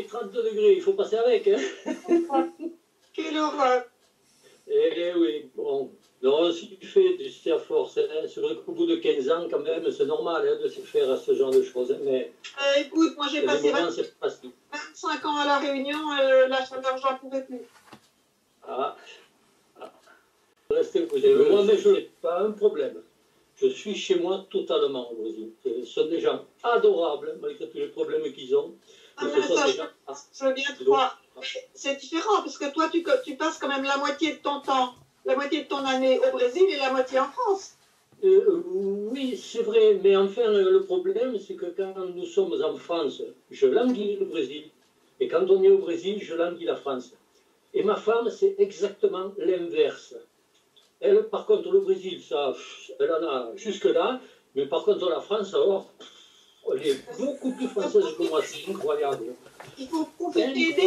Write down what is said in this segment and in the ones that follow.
fait 30 degrés, il faut passer avec. Hein. Quelle horreur. Eh oui, bon. Non, si tu fais du surf, c'est vrai qu'au bout de 15 ans, quand même, c'est normal hein, de se faire à ce genre de choses. Hein, mais écoute, moi j'ai passé 25 ans à La Réunion, la chaleur, j'en pouvais plus. Ah. Restez posé. Moi, mais je n'ai pas un problème. Je suis chez moi totalement au Brésil. Ce sont des gens adorables, malgré tous les problèmes qu'ils ont. Ah, mais ça, je veux bien te croire. C'est différent, parce que toi, tu passes quand même la moitié de ton temps, la moitié de ton année au Brésil et la moitié en France. Oui, c'est vrai, mais enfin, le problème, c'est que quand nous sommes en France, je languis le Brésil. Et quand on est au Brésil, je languis la France. Et ma femme, c'est exactement l'inverse. Elle, par contre, le Brésil, ça, elle en a jusque-là, mais par contre, la France, alors, elle est beaucoup plus française que moi, c'est incroyable. Il faut profiter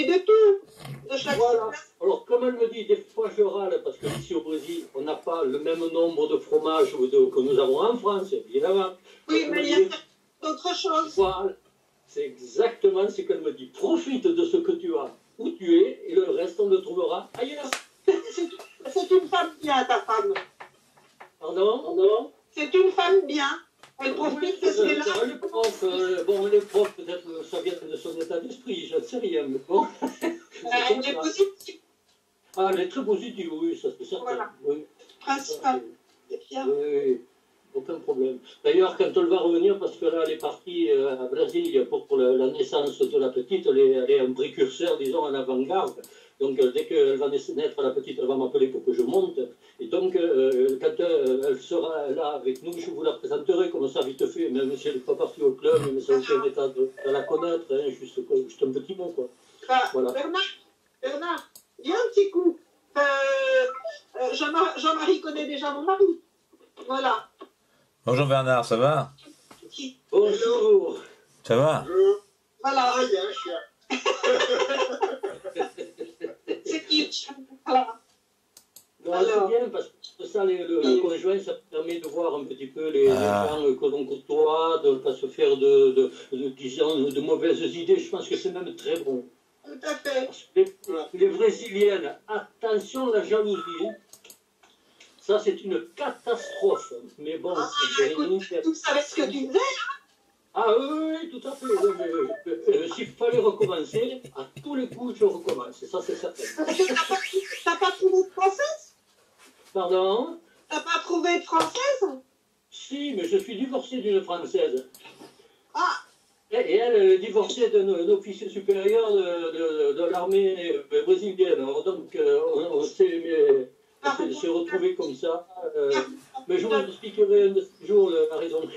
de tout, de chaque Voilà. Alors, comme elle me dit, des fois je râle, parce qu'ici au Brésil, on n'a pas le même nombre de fromages que nous avons en France, évidemment. Oui, mais il y a d'autres choses. Voilà. C'est exactement ce qu'elle me dit. Profite de ce que tu as où tu es, et le reste, on le trouvera ailleurs. C'est une femme bien, ta femme. Pardon. C'est une femme bien. Elle profite de ce qu'elle a. Les profs, peut-être ça vient de son état d'esprit, je ne sais rien, mais bon. Elle est positive. Ah, elle est très positive, oui, ça c'est certain. Voilà. Oui. Principal. C'est bien. Oui, aucun problème. D'ailleurs, quand elle va revenir, parce que là, elle est partie à Brésil pour la naissance de la petite, elle est un précurseur, disons, en avant-garde. Donc, dès qu'elle va naître, la petite, elle va m'appeler pour que je monte. Et donc, quand elle sera là avec nous, je vous la présenterai comme ça, vite fait, même si elle n'est pas partie au club, mais ça aussi un état de la connaître, hein, juste un petit mot, quoi. Voilà. Bernard, viens un petit coup. Jean-Marie connaît déjà mon mari. Voilà. Bonjour Bernard, ça va? Bonjour. Ça va? Voilà. C'est qui? Voilà. Non, c'est bien parce que ça, le conjoint, ça permet de voir un petit peu les gens que l'on côtoie, de ne pas se faire de mauvaises idées. Je pense que c'est même très bon. Tout à fait. Les Brésiliennes, attention la jalousie. Hein. Ça, c'est une catastrophe. Mais bon, écoute, tu savais ce que tu faisais, hein? Ah oui, tout à fait. S'il fallait recommencer, à tous les coups, je recommence. Ça, c'est certain. T'as pas trouvé de française? Pardon? T'as pas trouvé de française? Si, mais je suis divorcé d'une Française. Ah! Et elle est divorcée d'un officier supérieur de l'armée brésilienne. Alors donc, on s'est retrouvés comme ça. Mais je vous expliquerai un de ces jours la raison.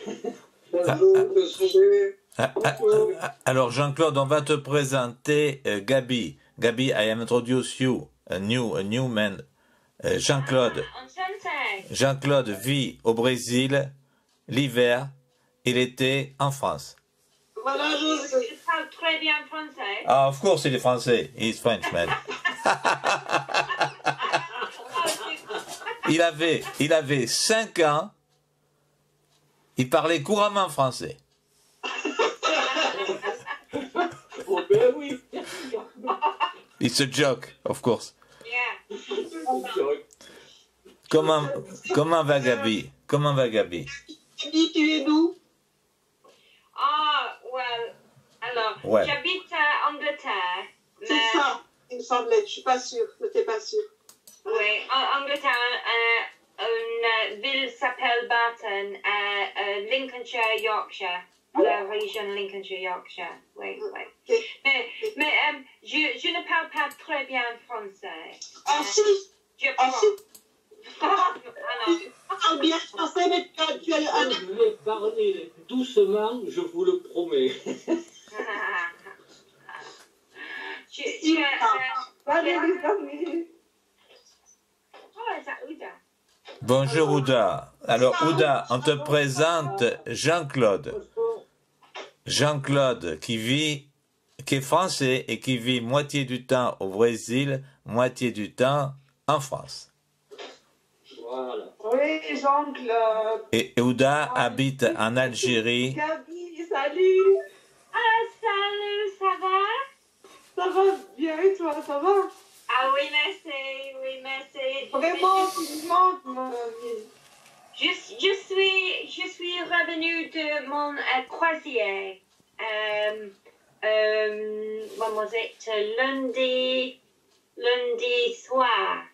Alors Jean-Claude, on va te présenter Gabi. Gabi, I am introduce you, a new man. Jean-Claude vit au Brésil l'hiver et l'été en France. Voilà, il parle très bien français. Ah, of course, il est français. He's French, man. Il avait 5 ans. Il parlait couramment français. Oh ben oui. It's a joke, of course. Yeah. Comment va Gabi? Gabi, tu es d'où? Ah, alors, j'habite à Angleterre. C'est ça, il me semblait, je suis pas sûre, je n'étais pas sûre. Oui, en Angleterre, une ville s'appelle Barton, Lincolnshire, Yorkshire, la région Lincolnshire, Yorkshire. Oui. Okay. Mais je ne parle pas très bien français. Ah si. Je parle bien français, mais tu as Je vais parler doucement, je vous le promets. Bonjour Ouda. Alors Ouda, on te présente Jean-Claude. Jean-Claude qui est français et qui vit moitié du temps au Brésil, moitié du temps en France. Voilà. Oui, Jean-Claude. Et Ouda habite en Algérie. Gabi, salut. Ah, Ça va bien et toi, ça va? Ah oui, merci, oui, merci. Vraiment, tu me manques, mon ami. Je suis revenue de mon croisière. When was it? Lundi soir.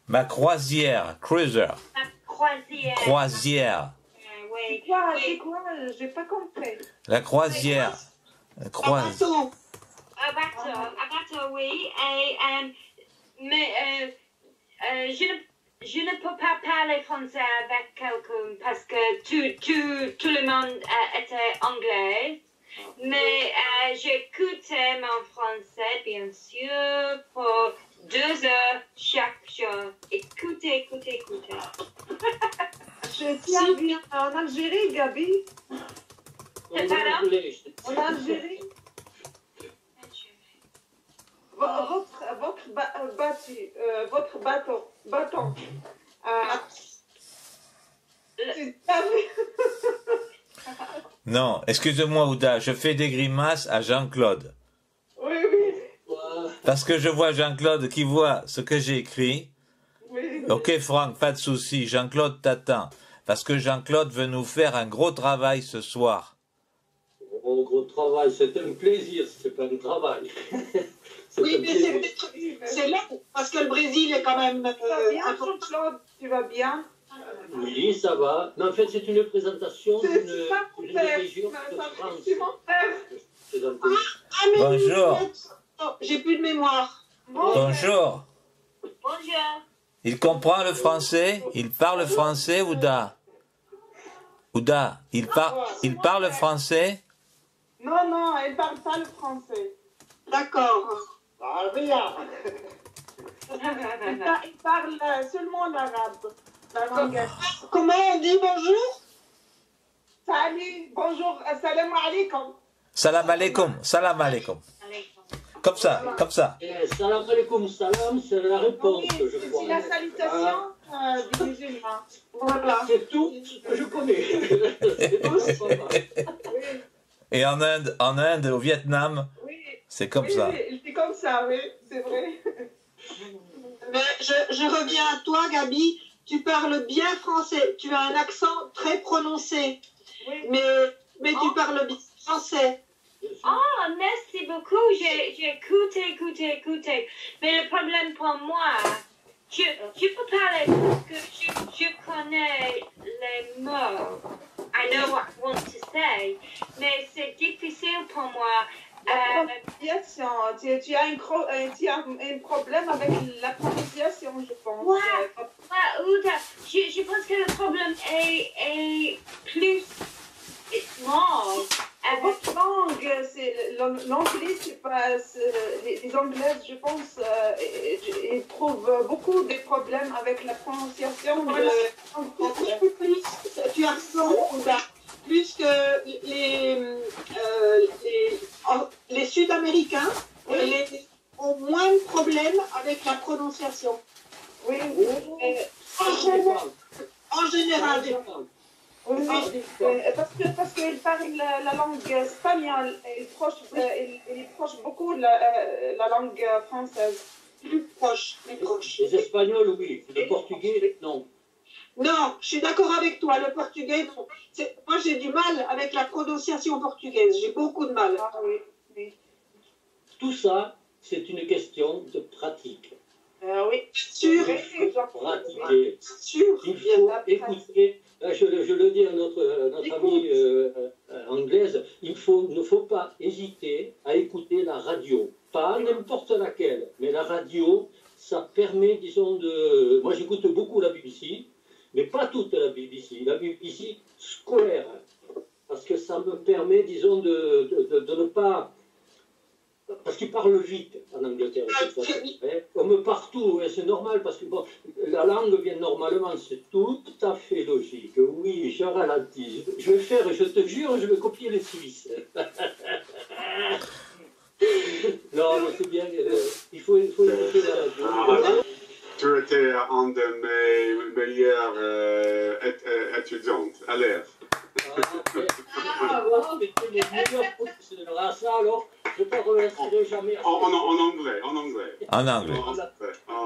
Ma croisière, cruiser. Ma croisière. Croisière. Oui. C'est quoi? J'ai pas compris. La croisière. Bateau. Un bateau, oui. Mais je ne peux pas parler français avec quelqu'un parce que tout le monde était anglais. Mais j'écoutais mon français, bien sûr, pour 2 heures chaque jour. Écoutez. Je tiens bien en Algérie, Gabi. En Algérie. Votre bâton. Non, excuse-moi, Ouda, je fais des grimaces à Jean-Claude. Oui. Parce que je vois Jean-Claude qui voit ce que j'ai écrit. Oui. Ok, Franck, pas de souci. Jean-Claude t'attend. Parce que Jean-Claude veut nous faire un gros travail ce soir. Oh, gros travail, c'est un plaisir, c'est pas un travail. Oui, mais c'est là, parce que le Brésil est quand même... Tu vas bien, Jean-Claude? Tu vas bien? Oui, ça va. Mais en fait, c'est une présentation d'une région de France. C'est mon frère. Bonjour. J'ai plus de mémoire. Bonjour. Bonjour. Il comprend le français? Il parle français, Ouda? Ouda, il parle français? Non, elle parle pas le français. D'accord. Bien. Il parle seulement l'arabe. La langue. Comment on dit bonjour? Salut, bonjour, assalamu alaikum. Salam alaikum, salam alaikum. Comme ça. Salam alaikum, salam, c'est la réponse, Oui, je crois. c'est la salutation du musulman. Voilà. C'est tout ce que je connais. Et en Inde, au Vietnam, Oui. c'est comme ça. Oui, c'est comme ça, oui, c'est vrai. Mais je reviens à toi, Gabi. Tu parles bien français. Tu as un accent très prononcé. Oui. Mais tu parles bien français. Oh, merci beaucoup. J'ai écouté. Mais le problème pour moi, je peux parler parce que je connais les mots. I know what I want to say. Mais c'est difficile pour moi. La prononciation. Tu as un problème avec la prononciation, je pense. Ouda, je pense que le problème est plus small. Votre langue, l'anglais, c'est pas. Les Anglaises, je pense, ils trouvent beaucoup de problèmes avec la prononciation de tu as raison, Ouda. Plus que les Sud-Américains ont moins de problèmes avec la prononciation. Oui. En général. Oui, parce qu'ils parlent la langue espagnole, ils proche beaucoup la langue française. Plus proche. Les Espagnols, oui. Le portugais, non. Non, je suis d'accord avec toi. Le portugais, non. Moi, j'ai du mal avec la prononciation portugaise. J'ai beaucoup de mal. Ah, oui. Tout ça, c'est une question de pratique. Oui, sûr. Il faut pratiquer. Il faut écouter. Je le dis à notre amie anglaise, il ne faut pas hésiter à écouter la radio. Pas n'importe laquelle, mais la radio, ça permet, disons, de... Moi, j'écoute beaucoup la BBC, mais pas toute la BBC. La BBC scolaire, parce que ça me permet, disons, de ne pas... Parce qu'ils parlent vite en Angleterre. Comme partout, c'est normal, parce que bon, la langue vient normalement, c'est tout à fait logique. Oui, je ralentis. Je vais faire, je te jure, je vais copier les Suisses. Non, mais c'est bien, il faut écouter la radio. Tu étais une de mes meilleures étudiantes, élèves. C'était les meilleurs professeurs. Ah, ça alors, je ne te remercierai jamais. En anglais. En anglais. En anglais. Ah,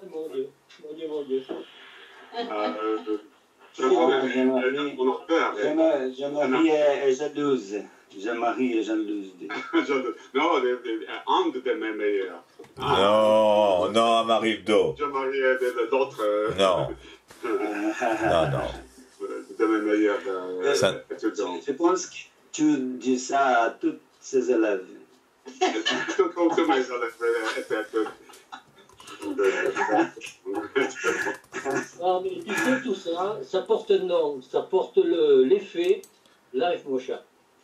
mon Dieu. Jean-Marie est jalouse. Jean-Marie est jalouse. Non, un de mes meilleurs. Non, non, Marie-Do. Jean-Marie est de l'autre. Non. Non. De mes meilleurs étudiants. Je pense que tu dis ça à tous ses élèves. Tous mes élèves étaient Ah, mais tu sais, tout ça, ça porte un nom, ça porte l'effet Live Mocha.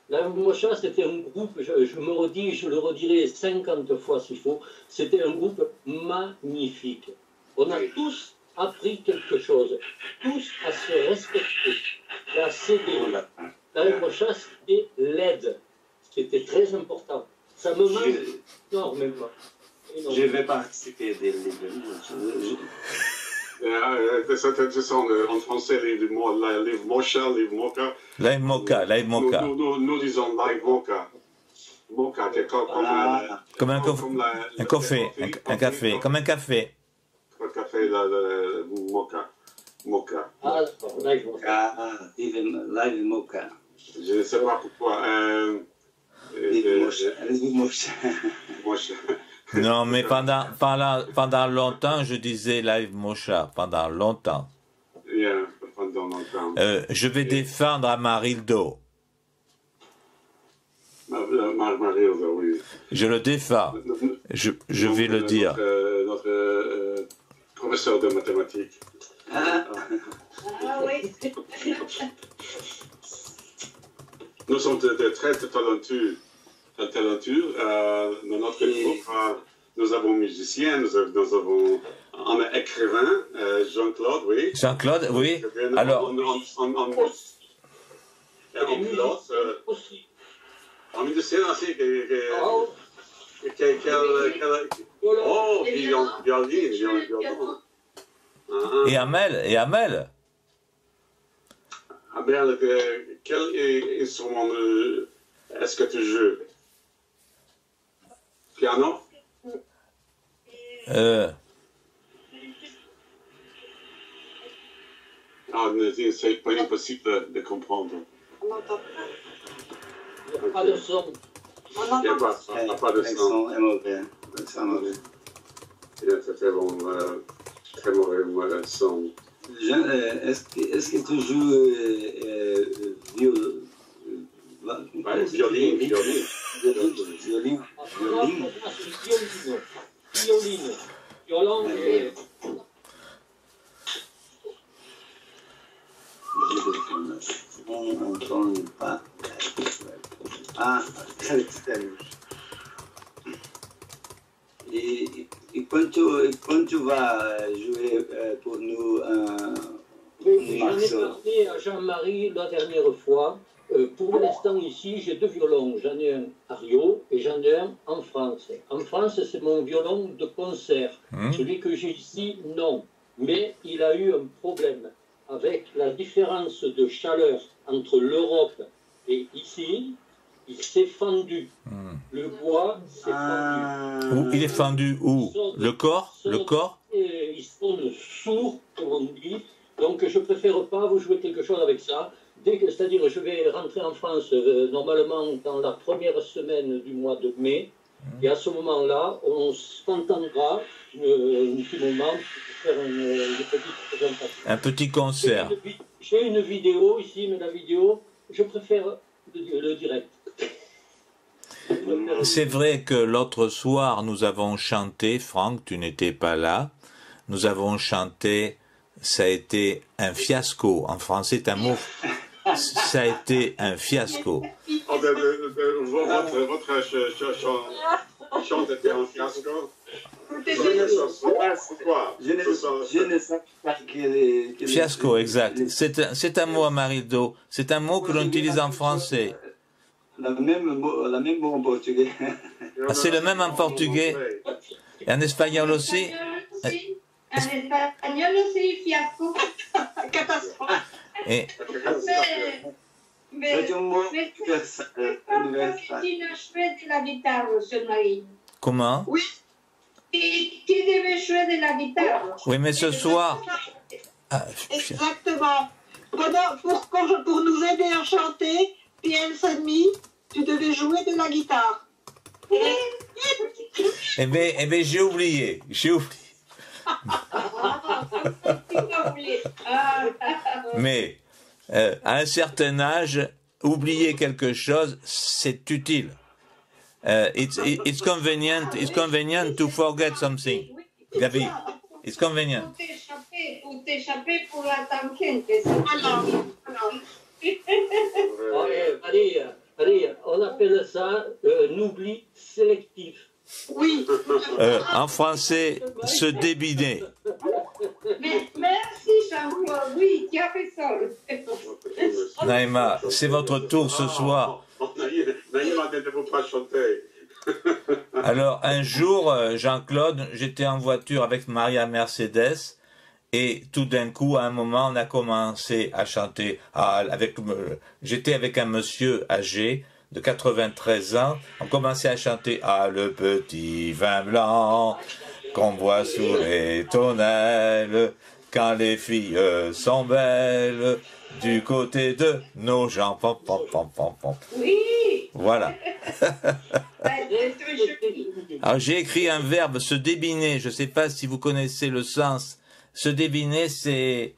Live Mocha, c'était un groupe, je me redis, je le redirai 50 fois s'il faut, c'était un groupe magnifique. On a tous appris quelque chose, tous à se respecter, à s'aider. Live Mocha, c'était l'aide, ce qui était très important. Ça me manque énormément. Je vais participer des livres. Ce sont en français Live Mocha, Live Mocha. Live Mocha, Live Mocha. Nous disons Live Mocha. Mocha, c'est comme un café, un café, comme un café. Un café, Mocha. Mocha. Ah, Live Mocha. Live Mocha. Je ne sais pas pourquoi. Live Mocha. Non, mais pendant longtemps, je disais Live Mocha, pendant longtemps. Yeah, pendant longtemps. Je vais défendre Amarildo. Amarildo, oui. Je le défends. Je vais le dire. Notre professeur de mathématiques. Ah oui. Nous sommes très talentueux. Dans notre groupe, nous avons musicien, nous avons un écrivain, Jean-Claude, oui. Jean-Claude, oui. Alors. Un musicien aussi. Oh, violon. Et Amel. Amel, quel instrument est-ce que tu joues? Piano? C'est pas impossible de comprendre. On n'entend Il n'y a pas de son. Il n'y a pas de son. est mauvais. Il y a très mauvais son. Est-ce que tu joues Violine. Violon et... On n'entend pas. Ah, très Et quand tu vas jouer pour nous J'en ai parlé à Jean-Marie la dernière fois. Pour l'instant ici, j'ai 2 violons. J'en ai un à Rio et j'en ai un en France. En France, c'est mon violon de concert. Celui que j'ai ici, non. Mais il a eu un problème avec la différence de chaleur entre l'Europe et ici. Il s'est fendu. Le bois s'est fendu. Il est fendu où? Le corps? Il sonne sourd, comme on dit. Donc je préfère pas vous jouer quelque chose avec ça. C'est-à-dire, je vais rentrer en France normalement dans la première semaine du mois de mai. Et à ce moment-là, on s'entendra un petit moment pour faire une petite présentation. Un petit concert. J'ai une vidéo ici, mais la vidéo, je préfère le direct. C'est vrai que l'autre soir, nous avons chanté, Franck, tu n'étais pas là, nous avons chanté, ça a été un fiasco. En français, c'est un mot, ça a été un fiasco. Votre chant était un fiasco. Je ne sais pas que... Fiasco, exact. C'est un mot à Amarildo. C'est un mot que l'on utilise en français. La même mot en portugais. Ah, c'est le même en portugais. Et en espagnol aussi. En espagnol aussi, fiasco. Catastrophe. Et Mais tu n'as joué de la guitare, Jean-Marie. comment? Oui, Tu devais jouer de la guitare. Oui, mais ce soir... Ah, exactement. Pour nous aider à chanter, Pierre Sanmi, tu devais jouer de la guitare. eh bien, j'ai oublié. Mais à un certain âge, oublier quelque chose, c'est utile. It's convenient to forget something. Gabi, it's convenient. Pour t'échapper pour la tangente. Marie, on appelle ça un oubli sélectif. Oui. En français, se débiner. Merci, Jean-Paul. Oui, tu as raison. Naïma, c'est votre tour ce soir. Naïma ne peut pas chanter. Alors, un jour, Jean-Claude, j'étais en voiture avec Maria Mercedes et tout d'un coup, à un moment, on a commencé à chanter. J'étais avec un monsieur âgé de 93 ans. On commençait à chanter « Ah, le petit vin blanc qu'on boit sous les tonnelles quand les filles sont belles du côté de nos gens. » Pom, pom, pom, pom, pom. Oui. Voilà. C'est très joli. Alors j'ai écrit un verbe, se débiner. Je ne sais pas si vous connaissez le sens. Se débiner, c'est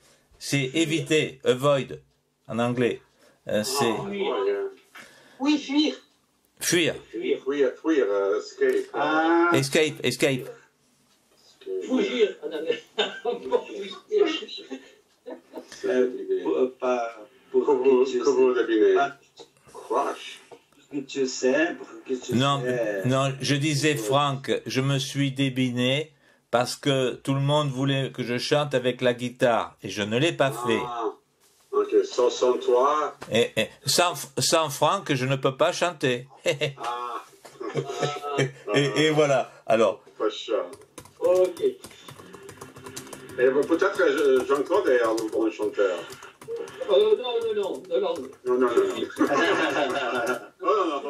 éviter, avoid, en anglais. C'est Oui, fuir. fuir. Fuir, escape. Escape. Fugir. Pour Que vous devinez. que tu sais, pour que tu Non, sais. non, je disais, Franck, je me suis débiné parce que tout le monde voulait que je chante avec la guitare et je ne l'ai pas fait. Ah, ok, sans toi. Et sans Franck, je ne peux pas chanter. Ah, et voilà. Alors, pas cher. Ok. Et peut-être que Jean-Claude est un bon chanteur. Non. Non.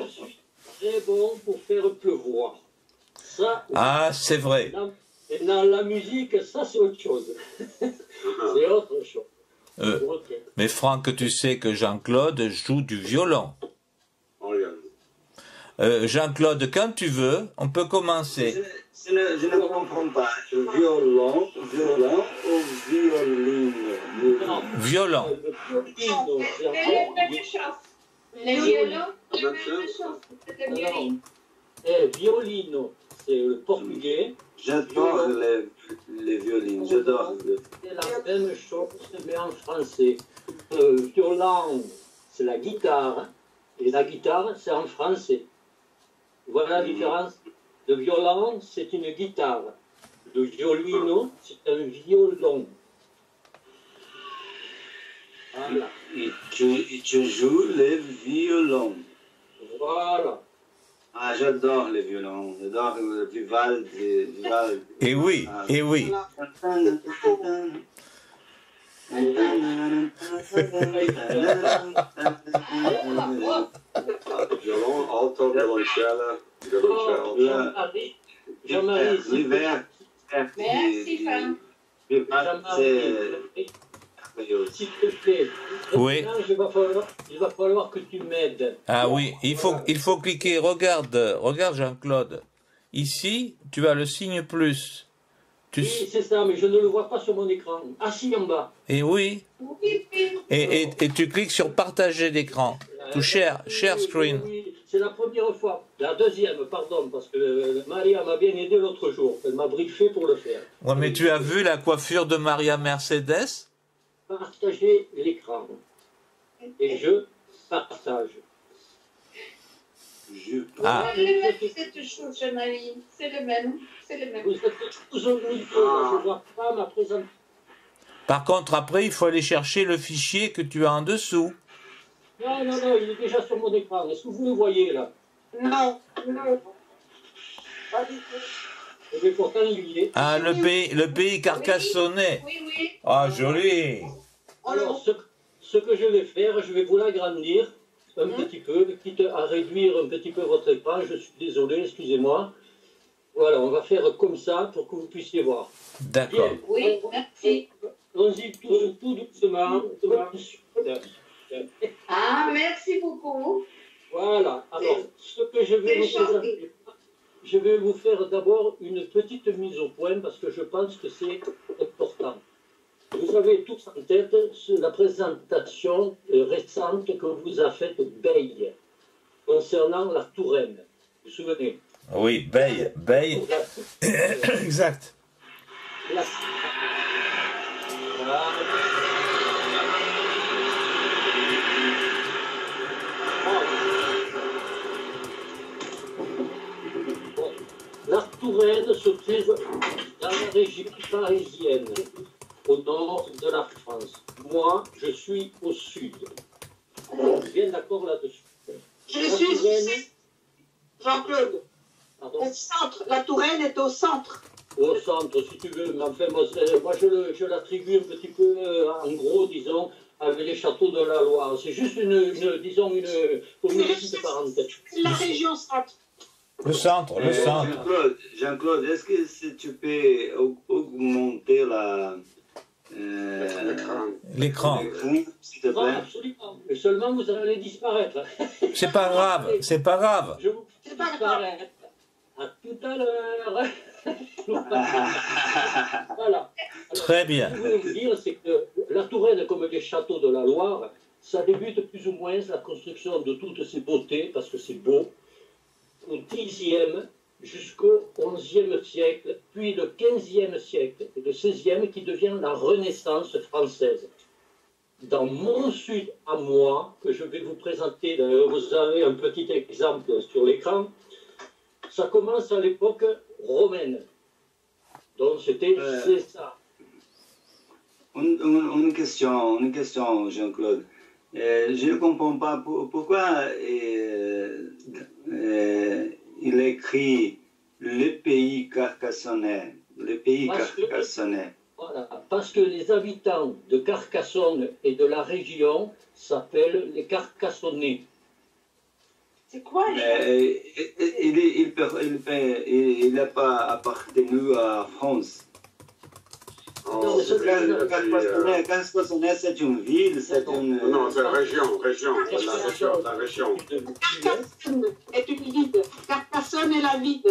Je suis très bon pour faire pleuvoir. Ça, ah, c'est vrai. et dans la musique, ça c'est autre chose. C'est autre chose. Ok. Mais Franck, tu sais que Jean-Claude joue du violon. Oh, yeah. Jean-Claude, quand tu veux, on peut commencer. Je ne comprends pas. Violon ou violine? Non. Violon. Les violons, La même chose. c'est le violon. Violino, c'est le portugais. J'adore les violines. J'adore. C'est la même chose, mais en français. Violon, c'est la guitare. Et la guitare, c'est en français. Voilà la différence. Le violon, c'est une guitare. Le violino, c'est un violon. Voilà. Et tu joues les violons. Voilà. Ah, j'adore les violons. J'adore Vivaldi. Et oui, et oui. Violon, alto, violoncelle. Jean-Marie, L'hiver. Merci, Franck. s'il te plaît, Oui. maintenant, il va falloir que tu m'aides. Ah oui, il faut cliquer. Regarde Jean-Claude. Ici, tu as le signe plus. Oui, c'est ça, mais je ne le vois pas sur mon écran. Ah si, en bas. Et oui. Oui. Et tu cliques sur partager l'écran. To share screen. Oui, c'est la première fois. La deuxième, pardon, parce que Maria m'a bien aidé l'autre jour. Elle m'a briefé pour le faire. Ouais, mais tu as vu la coiffure de Maria Mercedes? Partager l'écran. Et je partage. Ah. C'est le même, cette chose, Jean-Marie. C'est le même. Vous êtes tous au micro, je ne vois pas ma présentation. Par contre, après, il faut aller chercher le fichier que tu as en dessous. Non, il est déjà sur mon écran. Est-ce que vous le voyez là? Non. Pas du tout. Mais pourtant, il y est. Ah, le pays Carcassonnais. Oui. Ah, joli. Alors, ce que je vais faire, je vais vous l'agrandir un petit peu, quitte à réduire un petit peu votre écran. Je suis désolé, excusez-moi. Voilà, on va faire comme ça pour que vous puissiez voir. D'accord. Oui, merci. Allons-y tout doucement. Ah, merci beaucoup. Voilà. Alors, ce que je vais vous présenter, je vais vous faire d'abord une petite mise au point parce que je pense que c'est important. Vous avez tous en tête la présentation récente que vous a faite Beille concernant la Touraine. Vous vous souvenez? Oui, Beille. Exact. La... Bon. La Touraine se trouve dans la région parisienne, au nord de la France. Moi, je suis au sud. On est bien d'accord là-dessus. Je suis ici, Jean-Claude. Au centre. La Touraine est au centre. Au centre, si tu veux. Mais enfin, moi je l'attribue un petit peu, en gros, disons, avec les châteaux de la Loire. C'est juste une petite parenthèse. La région centre. Le centre. Jean-Claude, est-ce que si tu peux augmenter l'écran, s'il te Non, plaît? absolument. Mais seulement, vous allez disparaître. c'est pas grave, c'est pas grave. Je vous C'est pas grave. disparaître. À tout à l'heure. Voilà. Alors, Très bien. Ce que je voulais vous dire, c'est que la Touraine, comme les châteaux de la Loire, ça débute plus ou moins la construction de toutes ces beautés, parce que c'est beau, au Xe jusqu'au XIe siècle, puis le XVe siècle, et le XVIe qui devient la Renaissance française. Dans mon sud à moi, que je vais vous présenter, vous avez un petit exemple sur l'écran, ça commence à l'époque romaine. Donc c'était César. Une question, Jean-Claude. Je ne comprends pas pourquoi il écrit le pays carcassonnais. Voilà, parce que les habitants de Carcassonne et de la région s'appellent les Carcassonnais. C'est quoi Il n'a pas appartenu à France. Non, mais Carcassonne, c'est une ville, c'est une... Non, c'est la région. Carcassonne est une ville. Carcassonne est la ville.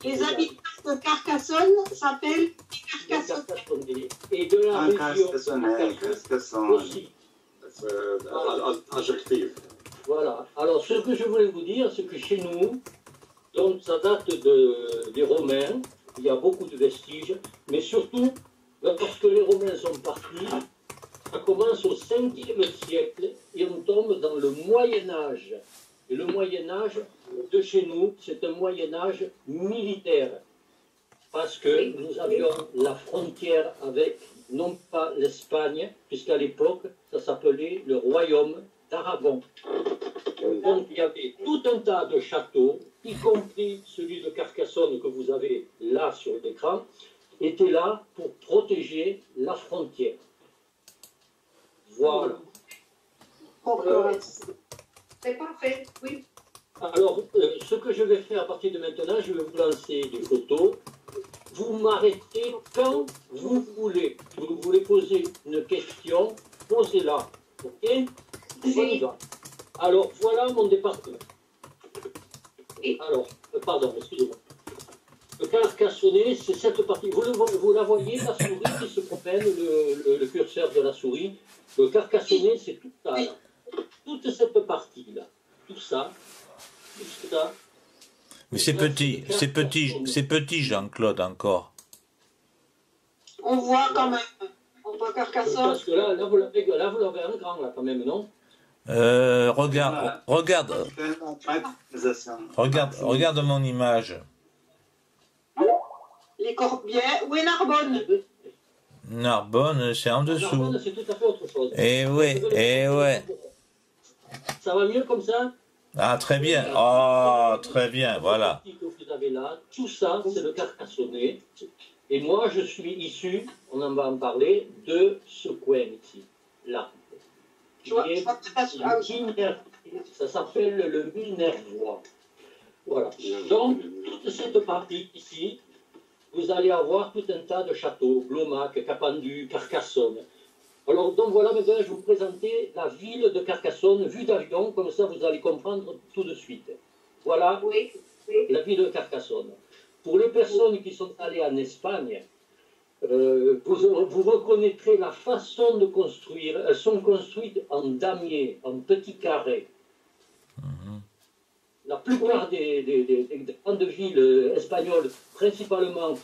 Les habitants de Carcassonne s'appellent les Carcassonnais. Et de la région Carcassonne. aussi. C'est adjectif. Voilà. Alors, ce que je voulais vous dire, c'est que chez nous, donc ça date des Romains, il y a beaucoup de vestiges, mais surtout, lorsque les Romains sont partis, ça commence au 5e siècle et on tombe dans le Moyen-Âge. Et le Moyen-Âge de chez nous, c'est un Moyen-Âge militaire. Parce que nous avions la frontière avec, non pas l'Espagne, puisqu'à l'époque, ça s'appelait le royaume d'Aragon. Donc il y avait tout un tas de châteaux, y compris celui de Carcassonne que vous avez là sur l'écran, était là pour protéger la frontière. Voilà. C'est parfait, oui. Alors, ce que je vais faire à partir de maintenant, je vais vous lancer des photos. Vous m'arrêtez quand vous voulez. Si vous voulez poser une question, posez-la. Ok? On y va. Alors, voilà mon département. Alors, pardon, excusez-moi. Le Carcassonnais, c'est cette partie. Vous la voyez, la souris qui se promène, le curseur de la souris. Le Carcassonnais, c'est tout ça, là. Toute cette partie-là. Tout ça. Mais c'est petit, Jean-Claude, encore. On voit quand même. On voit Carcassonne. Parce que là vous l'avez en grand, là, quand même, non? Regarde mon image. Les Corbières. Où est Narbonne? Narbonne, c'est en dessous. Narbonne, c'est tout à fait autre chose. Eh ouais. Ça va mieux comme ça? Ah, très bien. Oh, très bien, voilà. Que vous avez là, tout ça, c'est le Carcassonnais. Et moi, je suis issu, on en va en parler, de ce coin ici, là. Ça s'appelle le Minervois. Voilà. Donc, toute cette partie ici, vous allez avoir tout un tas de châteaux, Blomac, Capendu, Carcassonne. Alors, donc voilà, maintenant, je vais vous présenter la ville de Carcassonne, vue d'avion, comme ça vous allez comprendre tout de suite. Voilà la ville de Carcassonne. Pour les personnes qui sont allées en Espagne, vous reconnaîtrez la façon de construire. Elles sont construites en damier, en petits carrés. La plupart des grandes villes espagnoles, principalement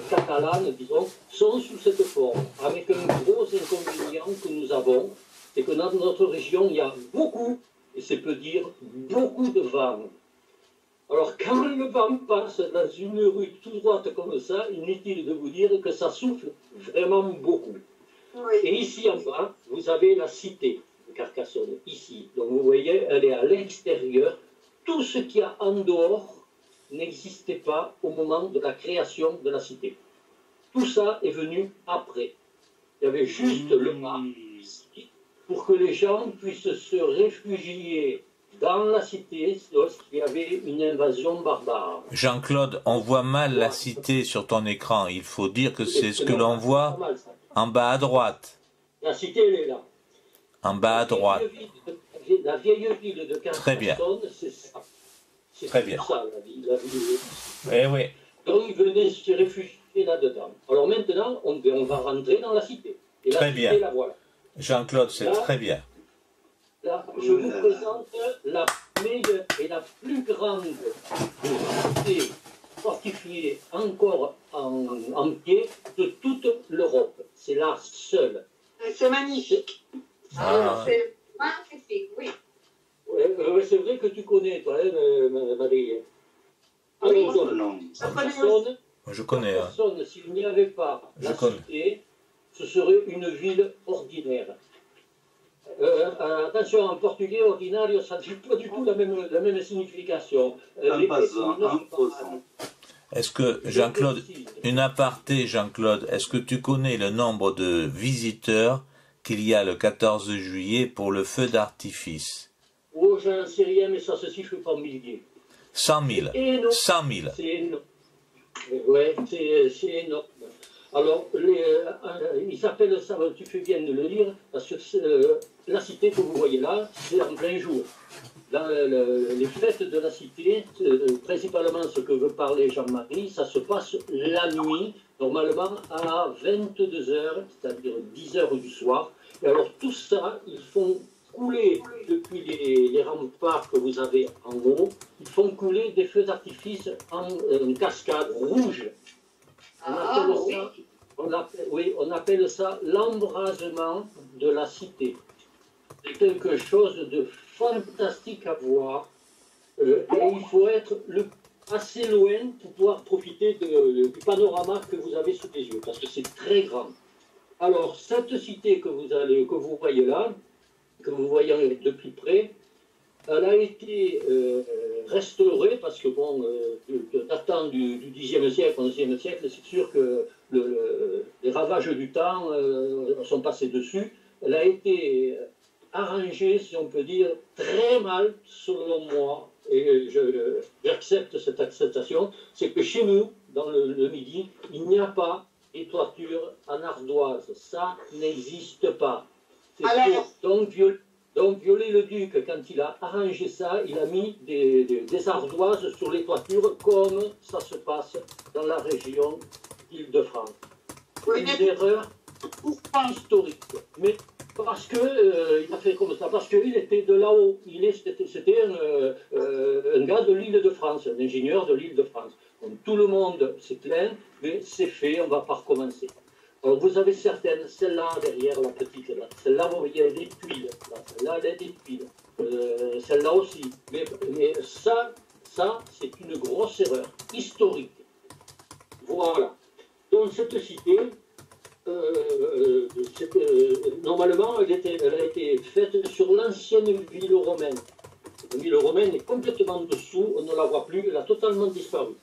catalanes, disons, sont sous cette forme, avec un gros inconvénient que nous avons, c'est que dans notre région, il y a beaucoup, et c'est peu dire, beaucoup de vent. Alors, quand le vent passe dans une rue tout droite comme ça, inutile de vous dire que ça souffle vraiment beaucoup. Oui. Et ici en bas, vous avez la cité de Carcassonne, ici. Donc vous voyez, elle est à l'extérieur. Tout ce qu'il y a en dehors n'existait pas au moment de la création de la cité. Tout ça est venu après. Il y avait juste le pas ici pour que les gens puissent se réfugier dans la cité lorsqu'il y avait une invasion barbare. Jean-Claude, on voit mal la cité sur ton écran. Il faut dire que c'est ce que l'on voit en bas à droite. La cité, elle est là. En bas à droite. La vieille ville de Carcassonne, c'est ça. C'est Très bien. Ça, la ville. Eh oui. Donc, ils venaient se réfugier là-dedans. Alors maintenant, on va rentrer dans la cité. Et la Très cité, bien. la voilà. Jean-Claude, c'est très bien. Là, je vous présente la meilleure et la plus grande cité fortifiée encore en pied de toute l'Europe. C'est la seule. C'est magnifique. C'est magnifique, oui. C'est vrai que tu connais, toi, hein, Marie. Oui, Alors, Carcassonne, Je connais. Hein. Carcassonne, s'il n'y avait pas Je la connais. cité, ce serait une ville ordinaire. Attention, en portugais, ordinario, ça n'a pas du tout la même signification. Est-ce que, Jean-Claude, une aparté, Jean-Claude, est-ce que tu connais le nombre de visiteurs qu'il y a le 14 juillet pour le feu d'artifice? Oh, je n'en sais rien, mais ça se chiffre par milliers. 100 000. 100 000. C'est énorme. Ouais, c'est énorme. Alors, ils s'appellent ça, tu fais bien de le dire, parce que la cité que vous voyez là, c'est en plein jour. Dans les fêtes de la cité, principalement ce que veut parler Jean-Marie, ça se passe la nuit, normalement à 22h, c'est-à-dire 10h du soir. Et alors tout ça, ils font couler depuis les remparts que vous avez en haut, ils font couler des feux d'artifice en cascade rouge. On appelle ça l'embrasement de la cité. C'est quelque chose de fantastique à voir. Et il faut être assez loin pour pouvoir profiter du panorama que vous avez sous les yeux, parce que c'est très grand. Alors, cette cité que vous voyez là, que vous voyez de plus près, elle a été restaurée parce que, bon, datant du Xe siècle, XIe siècle, c'est sûr que les ravages du temps sont passés dessus. Elle a été arrangée, si on peut dire, très mal, selon moi, et j'accepte cette acceptation, c'est que chez nous, dans le Midi, il n'y a pas de toiture en ardoise. Ça n'existe pas. Alors, donc, Viollet-le-Duc, quand il a arrangé ça, il a mis des ardoises sur les toitures, comme ça se passe dans la région d'Île-de-France. Une erreur historique. Mais parce que il a fait comme ça, parce qu'il était de là-haut. C'était un gars de l'Île-de-France, un ingénieur de l'Île-de-France. Donc, tout le monde s'est plaint, mais c'est fait, on ne va pas recommencer. Alors, vous avez certaines, celle-là derrière, la petite, là. Celle-là, vous voyez, elle a des tuiles. Celle-là, elle a des tuiles. Celle-là aussi. Mais ça c'est une grosse erreur historique. Voilà. Donc, cette cité, normalement, elle a été faite sur l'ancienne ville romaine. La ville romaine est complètement dessous, on ne la voit plus, elle a totalement disparu.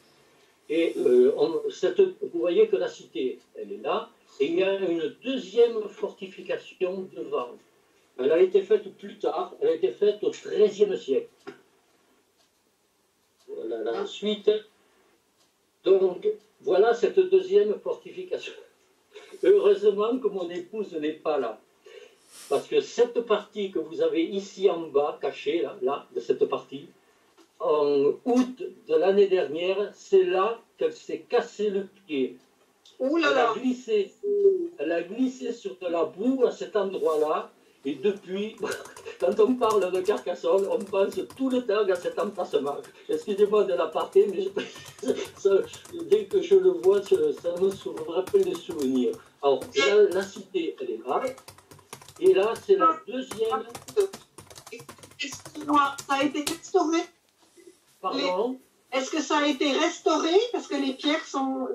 Et vous voyez que la cité, elle est là, et il y a une deuxième fortification devant. Elle a été faite plus tard, elle a été faite au XIIIe siècle. Voilà la suite. Donc, voilà cette deuxième fortification. Heureusement que mon épouse n'est pas là. Parce que cette partie que vous avez ici en bas, cachée, là, de cette partie, en août de l'année dernière, c'est là qu'elle s'est cassé le pied. Ouh là là. Elle a glissé sur de la boue à cet endroit-là. Et depuis, quand on parle de Carcassonne, on pense tout le temps à cet emplacement. Excusez-moi de l'aparté, mais dès que je le vois, ça me rappelle des souvenirs. Alors, là, la cité, elle est là. Et là, c'est la deuxième. Excuse-moi, ça a été restauré? Pardon? Est-ce que ça a été restauré? Parce que les pierres sont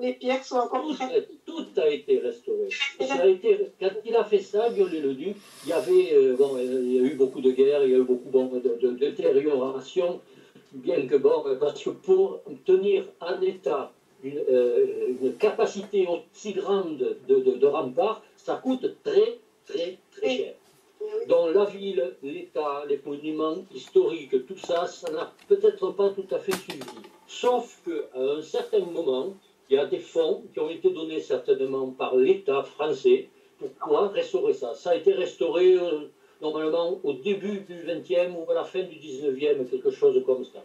encore très... Tout a été restauré. Ça a été, quand il a fait ça, Viollet-le-Duc, il y avait, il y a eu beaucoup de guerres, il y a eu beaucoup de détérioration, bien que parce que pour tenir en état une capacité aussi grande de rempart, ça coûte très, très, très cher. Dans la ville, l'État, les monuments historiques, tout ça, ça n'a peut-être pas tout à fait suivi. Sauf qu'à un certain moment, il y a des fonds qui ont été donnés certainement par l'État français pour pouvoir restaurer ça. Ça a été restauré normalement au début du 20e ou à la fin du 19e, quelque chose comme ça.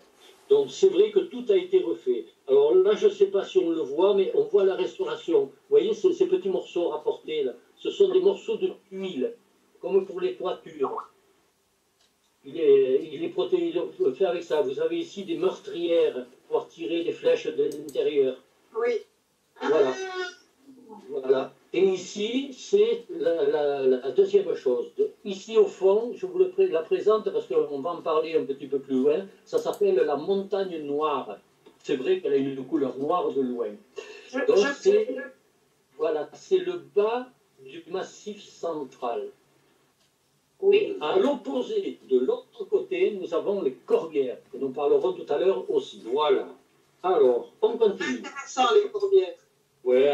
Donc c'est vrai que tout a été refait. Alors là, je ne sais pas si on le voit, mais on voit la restauration. Vous voyez ces petits morceaux rapportés là, ce sont des morceaux de tuiles, comme pour les toitures. Il est protégé, on fait avec ça. Vous avez ici des meurtrières pour tirer des flèches de l'intérieur. Oui. Voilà. Voilà. Et ici, c'est la deuxième chose. Ici, au fond, je vous la présente parce qu'on va en parler un petit peu plus loin. Ça s'appelle la montagne noire. C'est vrai qu'elle a une couleur noire de loin. Donc, voilà, c'est le bas du massif central. Oui. À l'opposé, de l'autre côté, nous avons les corbières, que nous parlerons tout à l'heure aussi. Voilà. Alors, on continue. Intéressant, les corbières. Oui,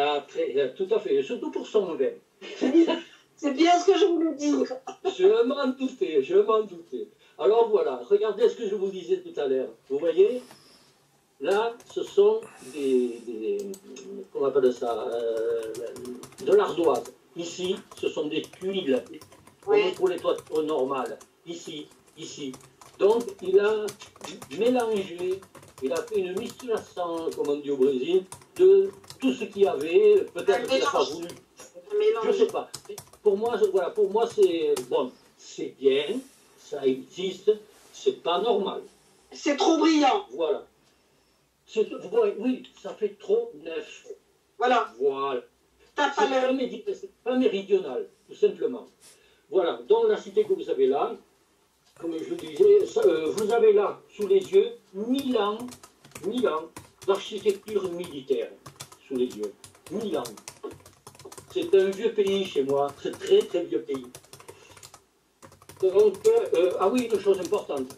tout à fait, surtout pour son vin. C'est bien ce que je voulais dire. Je m'en doutais. Alors voilà, regardez ce que je vous disais tout à l'heure. Vous voyez, là, ce sont comment on appelle ça, de l'ardoise. Ici, ce sont des tuiles, comme pour les toitures normales. Ici. Donc, il a mélangé, il a fait une mistulação, comme on dit au Brésil, de tout ce qu'il y avait. Peut-être qu'il n'a pas voulu. Je ne sais pas. Pour moi, voilà, c'est bon, c'est bien, ça existe, c'est pas normal. C'est trop brillant. Voilà. Oui, ça fait trop neuf. Voilà. Voilà. C'est pas méridional, tout simplement. Voilà. Dans la cité que vous avez là, comme je le disais, vous avez là, sous les yeux, 1000 ans d'architecture militaire, sous les yeux. 1000 ans. C'est un vieux pays chez moi, c'est très très vieux pays. Donc, ah oui, une chose importante,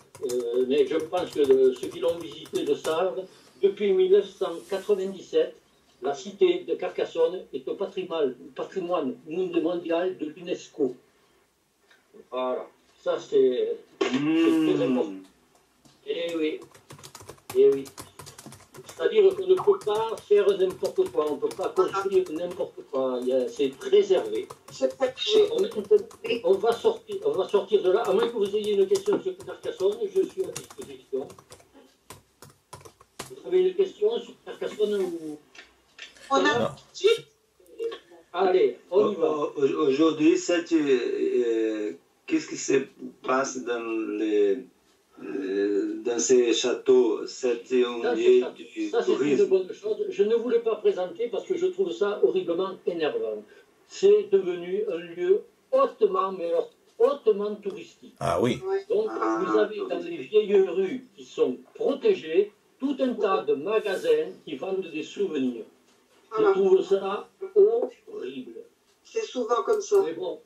mais je pense que ceux qui l'ont visité le savent, depuis 1997, la cité de Carcassonne est au patrimoine mondial de l'UNESCO. Voilà, ça c'est très important. Eh oui. C'est-à-dire qu'on ne peut pas faire n'importe quoi, on ne peut pas construire n'importe quoi, c'est préservé. C'est protégé. On va sortir de là, à moins que vous ayez une question sur Carcassonne, je suis à disposition. Vous avez une question sur Carcassonne ou... On a... Allez, on y va. Aujourd'hui, qu'est-ce qui se passe dans ces châteaux? C'est un lieu du ça, c'est une bonne chose. Je ne voulais pas présenter parce que je trouve ça horriblement énervant. C'est devenu un lieu hautement touristique. Ah oui. Donc, vous avez dans les vieilles rues qui sont protégées tout un tas de magasins qui vendent des souvenirs. Je trouve ça horrible. C'est souvent comme ça. Mais bon,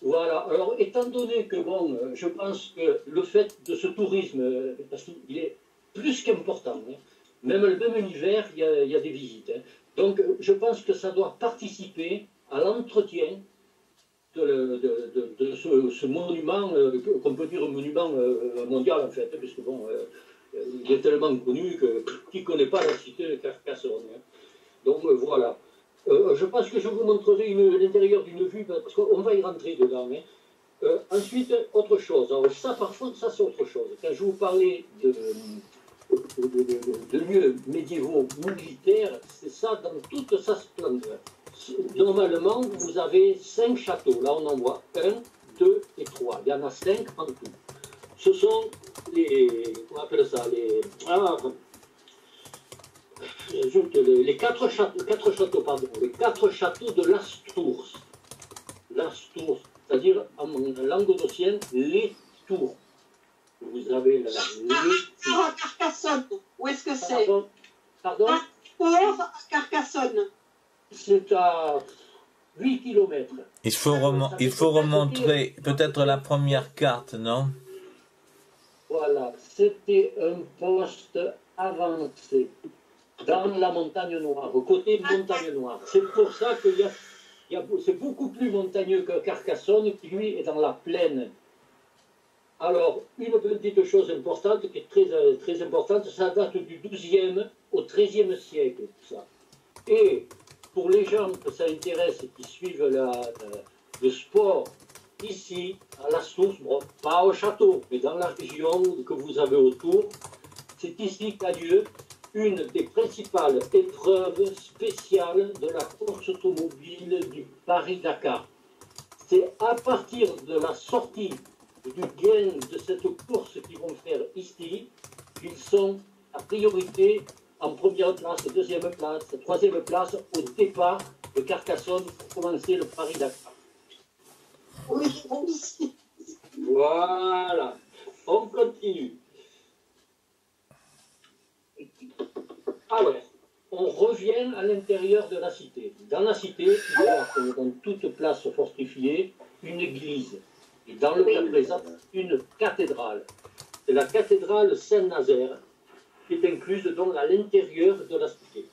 voilà. Alors, étant donné que, bon, je pense que le fait de ce tourisme, parce qu'il est plus qu'important, hein, même l'hiver, il y a des visites. Hein. Donc, je pense que ça doit participer à l'entretien de ce monument, qu'on peut dire un monument mondial en fait, parce que bon, il est tellement connu que qui ne connaît pas la cité de Carcassonne. Hein. Donc voilà. Je pense que je vous montrerai l'intérieur d'une vue, parce qu'on va y rentrer dedans. Hein. Ensuite, autre chose. Alors ça, par contre, ça c'est autre chose. Quand je vous parlais de lieux médiévaux militaires, c'est ça dans toute sa splendeur. Normalement, vous avez 5 châteaux. Là, on en voit 1, 2 et 3. Il y en a 5 en tout. Ce sont les... On appelle ça les... les 4 châteaux, pardon. Les 4 châteaux de Lastours. Lastours, c'est-à-dire en languedocien, les tours. Vous avez la... à Carcassonne. Où est-ce que c'est? Pardon? À Carcassonne. C'est à 8 km. Il faut remontrer peut-être la première carte, non? Voilà, c'était un poste avancé dans la montagne noire, au côté montagne noire. C'est pour ça que c'est beaucoup plus montagneux que Carcassonne, qui lui est dans la plaine. Alors, une petite chose importante, qui est très, très importante, ça date du XIIe au XIIIe siècle, tout ça. Et pour les gens que ça intéresse, qui suivent le sport, ici, à la source, bon, pas au château, mais dans la région que vous avez autour, c'est ici qu'a lieu une des principales épreuves spéciales de la course automobile du Paris-Dakar. C'est à partir de la sortie du gain de cette course qu'ils vont faire ici qu'ils sont à priorité en première place, deuxième place, troisième place au départ de Carcassonne pour commencer le Paris-Dakar. Oui, ici. Voilà, on continue. Alors, on revient à l'intérieur de la cité. Dans la cité, il y a, comme dans toute place fortifiée, une église. Et dans le cas présent, une cathédrale. C'est la cathédrale Saint-Nazaire, qui est incluse donc à l'intérieur de la cité.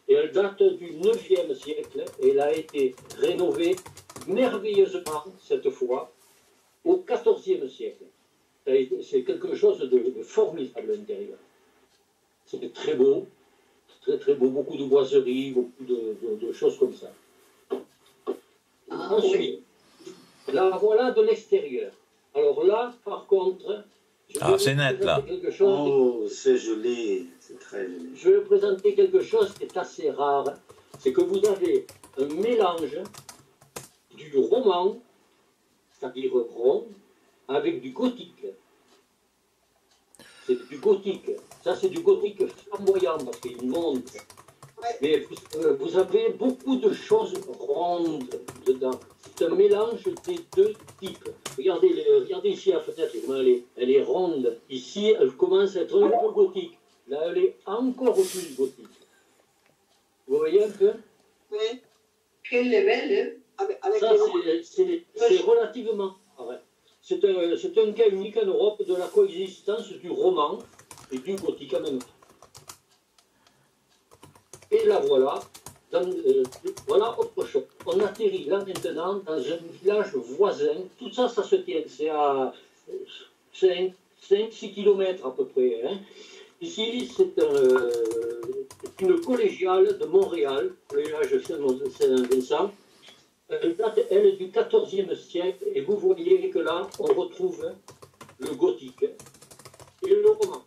Et elle date du 9e siècle, et elle a été rénovée merveilleusement, cette fois, au 14e siècle. C'est quelque chose de formidable à l'intérieur. C'est très beau, très beau, beaucoup de boiseries, beaucoup de choses comme ça. Ensuite, la voilà de l'extérieur. Alors là, par contre... c'est net, là. Oh, c'est joli, c'est très joli. Je vais vous présenter quelque chose qui est assez rare. C'est que vous avez un mélange du roman, c'est-à-dire rond, avec du gothique. C'est du gothique. Ça, c'est du gothique flamboyant, parce qu'il monte. Mais vous avez beaucoup de choses rondes dedans. C'est un mélange des deux types. Regardez ici la fenêtre, elle est ronde. Ici, elle commence à être un peu gothique. Là, elle est encore plus gothique. Vous voyez un peu? Oui. Quelle est belle, hein? Ça, c'est relativement vrai. C'est un cas unique en Europe de la coexistence du roman et du gothique en même temps. Et là, voilà. Voilà autre chose. On atterrit là maintenant dans un village voisin. Tout ça, ça se tient. C'est à 5-6 km à peu près. Hein. Ici, c'est une collégiale de Montréal, le village Saint-Vincent. Elle date, elle, du XIVe siècle. Et vous voyez que là, on retrouve le gothique et le roman.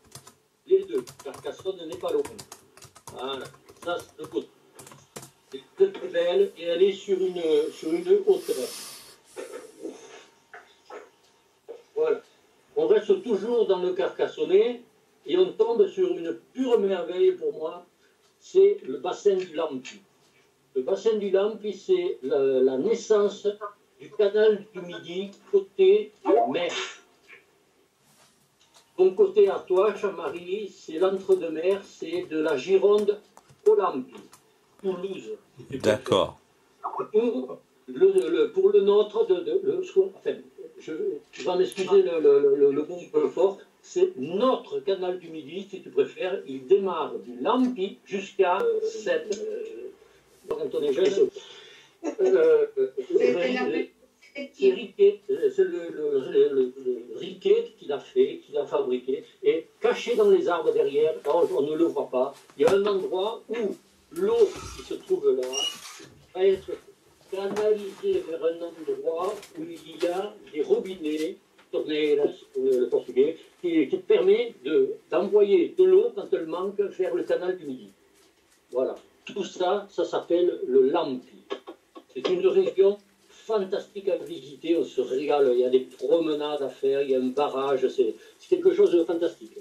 Les deux. Carcassonne n'est pas loin. Voilà. Ça, c'est le gothique. C'est très belle et elle est sur une hauteur. Voilà. On reste toujours dans le Carcassonnais et on tombe sur une pure merveille pour moi, c'est le bassin du Lampi. Le bassin du Lampi, c'est la naissance du canal du Midi côté mer. Donc côté à toi, Jean-Marie, c'est l'entre-deux-mer, c'est de la Gironde au Lampi. Toulouse. D'accord. Pour le nôtre, enfin, tu vas m'excuser le mot un peu fort, c'est notre canal du Midi, si tu préfères, il démarre du Lampi jusqu'à quand on est jeune. C'est Riquet, c'est le Riquet qui l'a fait, qui l'a fabriqué, et caché dans les arbres derrière, on ne le voit pas. Il y a un endroit où l'eau qui se trouve là va être canalisée vers un endroit où il y a des robinets, torneiras, le portugais, qui permet d'envoyer de l'eau quand elle manque vers le canal du Midi. Voilà. Tout ça, ça s'appelle le Lampi. C'est une région fantastique à visiter, on se régale, il y a des promenades à faire, il y a un barrage, c'est quelque chose de fantastique.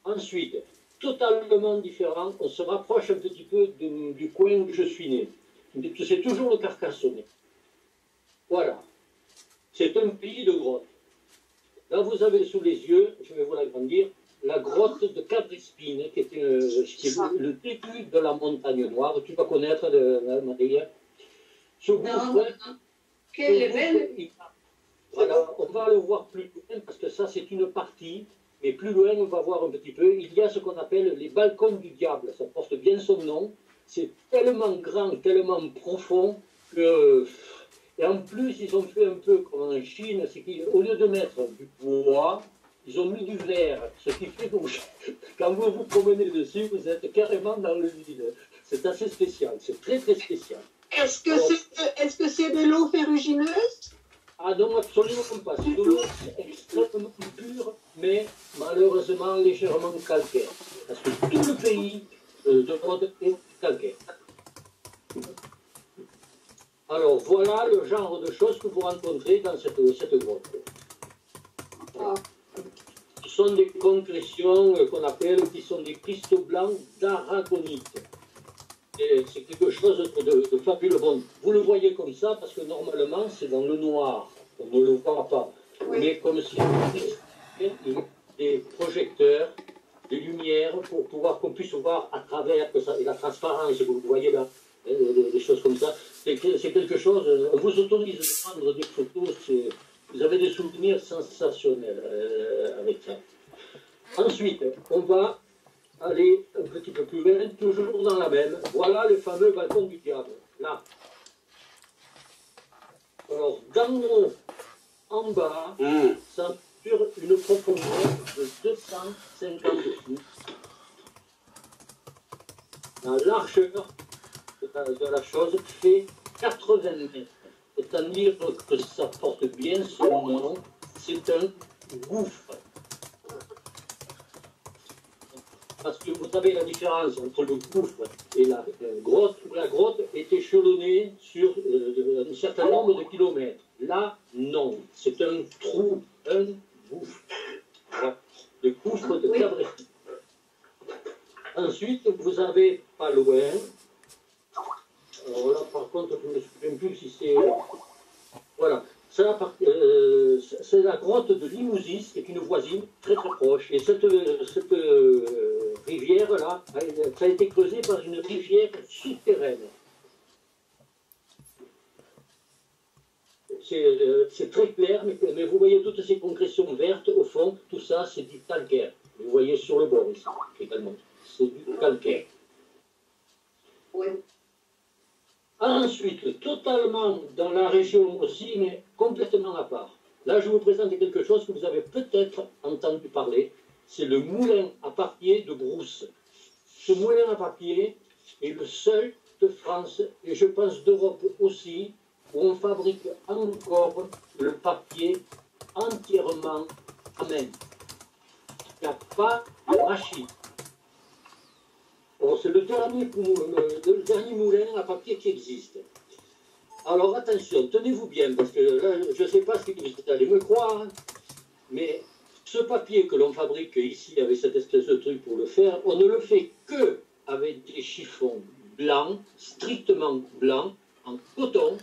Ensuite, totalement différent, on se rapproche un petit peu du coin où je suis né. C'est toujours le Carcassonne. Voilà. C'est un pays de grottes. Là, vous avez sous les yeux, je vais vous l'agrandir, la grotte de Cabrespine, qui est le début de la montagne noire. Tu vas connaître, Maria. Ce gouffre, Quelle belle. Voilà, on va le voir plus loin, parce que ça, c'est une partie, mais plus loin, on va voir un petit peu. Il y a ce qu'on appelle les balcons du diable. Ça porte bien son nom. C'est tellement grand, tellement profond que... Et en plus, ils ont fait un peu comme en Chine, c'est qu'au lieu de mettre du bois, ils ont mis du verre, ce qui fait que quand vous vous promenez dessus, vous êtes carrément dans le vide. C'est assez spécial, c'est très très spécial. Est-ce que c'est de l'eau ferrugineuse? Ah non, absolument pas. C'est de l'eau extrêmement pure, mais malheureusement légèrement calcaire. Parce que tout le pays de Rhodes est calcaire. Alors voilà le genre de choses que vous rencontrez dans cette grotte. Ce sont des concrétions qu'on appelle, qui sont des cristaux blancs d'aragonite. C'est quelque chose de fabuleux. Bon, vous le voyez comme ça parce que normalement c'est dans le noir, on ne le voit pas. Oui. Mais comme si des projecteurs, des lumières pour pouvoir qu'on puisse voir à travers que ça, et la transparence, vous voyez là, des choses comme ça. C'est quelque chose, on vous autorise de prendre des photos, vous avez des souvenirs sensationnels avec ça. Ensuite, on va aller un petit peu plus loin, toujours dans la même. Voilà le fameux balcon du diable, là. Alors, d'en haut, en bas, ça sur une profondeur de 250 pieds. La largeur de la chose fait 80 mètres. C'est-à-dire que ça porte bien son nom, c'est un gouffre. Parce que vous savez la différence entre le gouffre et la grotte, où la grotte est échelonnée sur un certain nombre de kilomètres. Là, non. C'est un trou, un gouffre. Voilà. Le gouffre de Cabrespine. Ensuite, vous avez pas loin. Alors là, par contre, je ne me souviens plus si c'est... Voilà. C'est la grotte de Limousis, qui est une voisine très très proche. Et cette rivière-là, ça a été creusé par une rivière souterraine. C'est très clair, mais vous voyez toutes ces concrétions vertes au fond, tout ça c'est du calcaire. Vous voyez sur le bord ici également. C'est du calcaire. Oui. Ensuite, totalement dans la région aussi, mais complètement à part. Là, je vous présente quelque chose que vous avez peut-être entendu parler. C'est le moulin à papier de Brousse. Ce moulin à papier est le seul de France, et je pense d'Europe aussi, où on fabrique encore le papier entièrement à main. Il n'y a pas de machine. C'est le dernier moulin à papier qui existe. Alors attention, tenez-vous bien, parce que là, je ne sais pas si vous allez me croire, mais ce papier que l'on fabrique ici avec cette espèce de truc pour le faire, on ne le fait que avec des chiffons blancs, strictement blancs, en coton.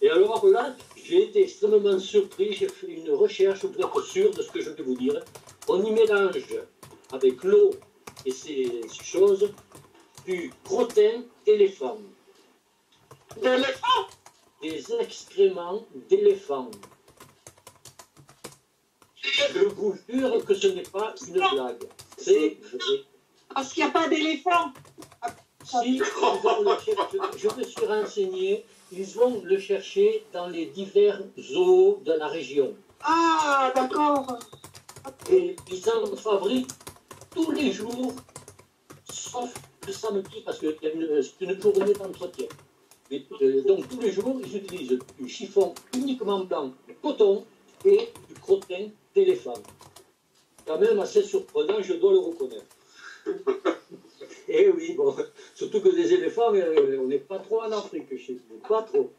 Et alors là, j'ai été extrêmement surpris, j'ai fait une recherche pour être sûr de ce que je vais vous dire. On y mélange avec l'eau et ces choses, du crottin d'éléphant. D'éléphant? Des excréments d'éléphant. Je vous jure que ce n'est pas une blague. C'est vrai. Parce qu'il n'y a pas d'éléphant. Si, je me suis renseigné, ils vont le chercher dans les divers zoos de la région. Ah, d'accord. Et ils en fabriquent tous les jours, sauf le samedi, parce que c'est une journée d'entretien. Donc tous les jours, ils utilisent du chiffon uniquement blanc, du coton et du crottin d'éléphant. Quand même assez surprenant, je dois le reconnaître. Et oui, bon, surtout que les éléphants, on n'est pas trop en Afrique chez nous, pas trop.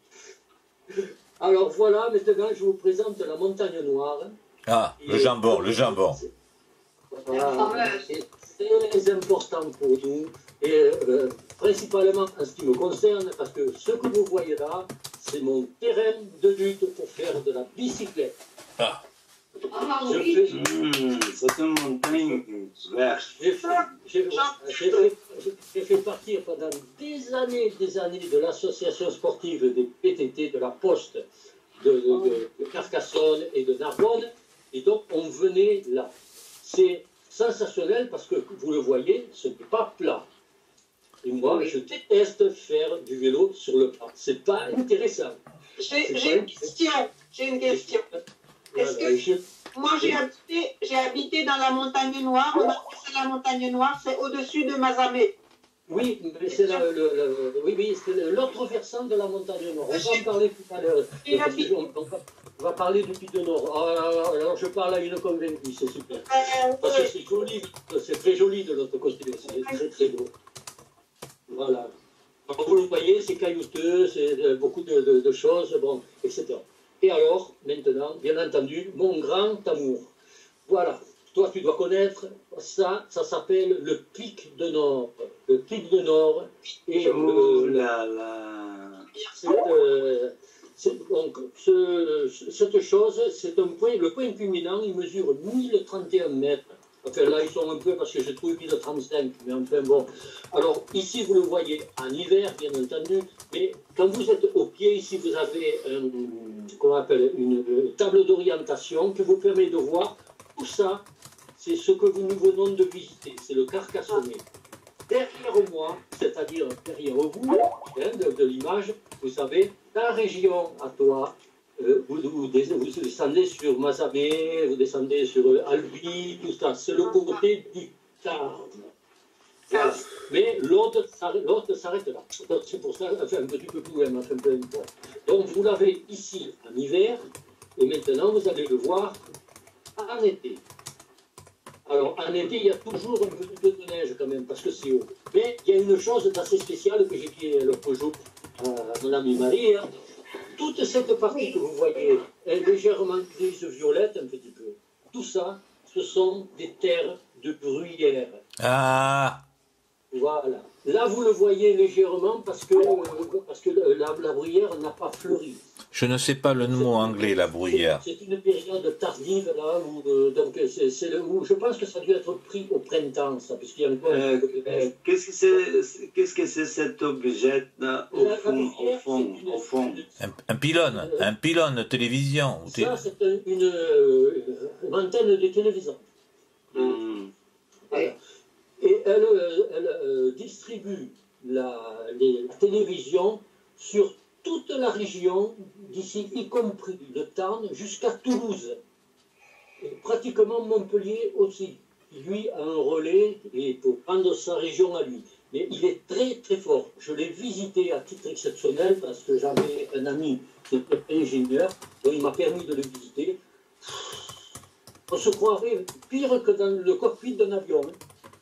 Alors voilà, maintenant je vous présente la montagne noire. Ah, le jambon, le jambon. Voilà, c'est très important pour nous, et principalement en ce qui me concerne, parce que ce que vous voyez là, c'est mon terrain de lutte pour faire de la bicyclette. Ah. Ah oui. C'est une montagne verte. J'ai fait partie pendant des années de l'association sportive des PTT, de la Poste, de Carcassonne et de Narbonne, et donc on venait là. C'est sensationnel parce que, vous le voyez, ce n'est pas plat. Et moi, je déteste faire du vélo sur le plat. C'est pas intéressant. J'ai une question. Est-ce que moi j'ai habité dans la montagne noire, on appelle ça la montagne noire, c'est au-dessus de Mazamet. Oui, mais c'est l'autre versant de la montagne noire. On va en parler tout à l'heure. On va parler du Pic de Nord. Alors je parle à une convaincue, c'est super. Parce que c'est joli, c'est très joli de l'autre côté, c'est très très beau. Voilà. Comme vous le voyez, c'est caillouteux, c'est beaucoup de choses, bon, etc. Et alors, maintenant, bien entendu, mon grand amour. Voilà. Toi, tu dois connaître ça. Ça s'appelle le Pic de Nord. Le Pic de Nord. Et donc, cette chose, c'est un point, le point culminant, il mesure 1031 mètres. Enfin, là, ils sont un peu parce que j'ai trouvé 1035, mais enfin bon. Alors, ici, vous le voyez en hiver, bien entendu, mais quand vous êtes au pied, ici, vous avez une table d'orientation qui vous permet de voir tout ça. C'est ce que nous venons de visiter, c'est le Carcassonnais. Derrière moi, c'est-à-dire derrière vous, de l'image, vous savez, ta région à toi, vous descendez sur Mazamet, vous descendez sur Albi, tout ça, c'est le côté du Tarn. Voilà. Mais l'autre s'arrête là. C'est pour ça, enfin un petit peu plus loin, enfin peu importe. Donc vous l'avez ici en hiver, et maintenant vous allez le voir en été. Alors en été, il y a toujours un petit peu de neige quand même, parce que c'est haut. Mais il y a une chose d'assez spéciale que j'ai dit l'autre jour à mon amie Marie, hein. Toute cette partie que vous voyez est légèrement grise violette un petit peu. Tout ça, ce sont des terres de bruyère. Ah. Voilà. Là, vous le voyez légèrement parce que la bruyère n'a pas fleuri. Je ne sais pas le mot anglais, la bruyère. C'est une période tardive, là, donc où je pense que ça a dû être pris au printemps, ça, puisqu'il y a encore... Qu'est-ce que c'est cet objet là, au fond? Un pylône de télévision. Ça, c'est une antenne de télévision. Voilà. Et elle distribue la télévision sur toute la région, d'ici y compris le Tarn, jusqu'à Toulouse. Et pratiquement Montpellier aussi. Lui a un relais et pour prendre sa région à lui. Mais il est très très fort. Je l'ai visité à titre exceptionnel parce que j'avais un ami qui était ingénieur, donc il m'a permis de le visiter. On se croirait pire que dans le cockpit d'un avion.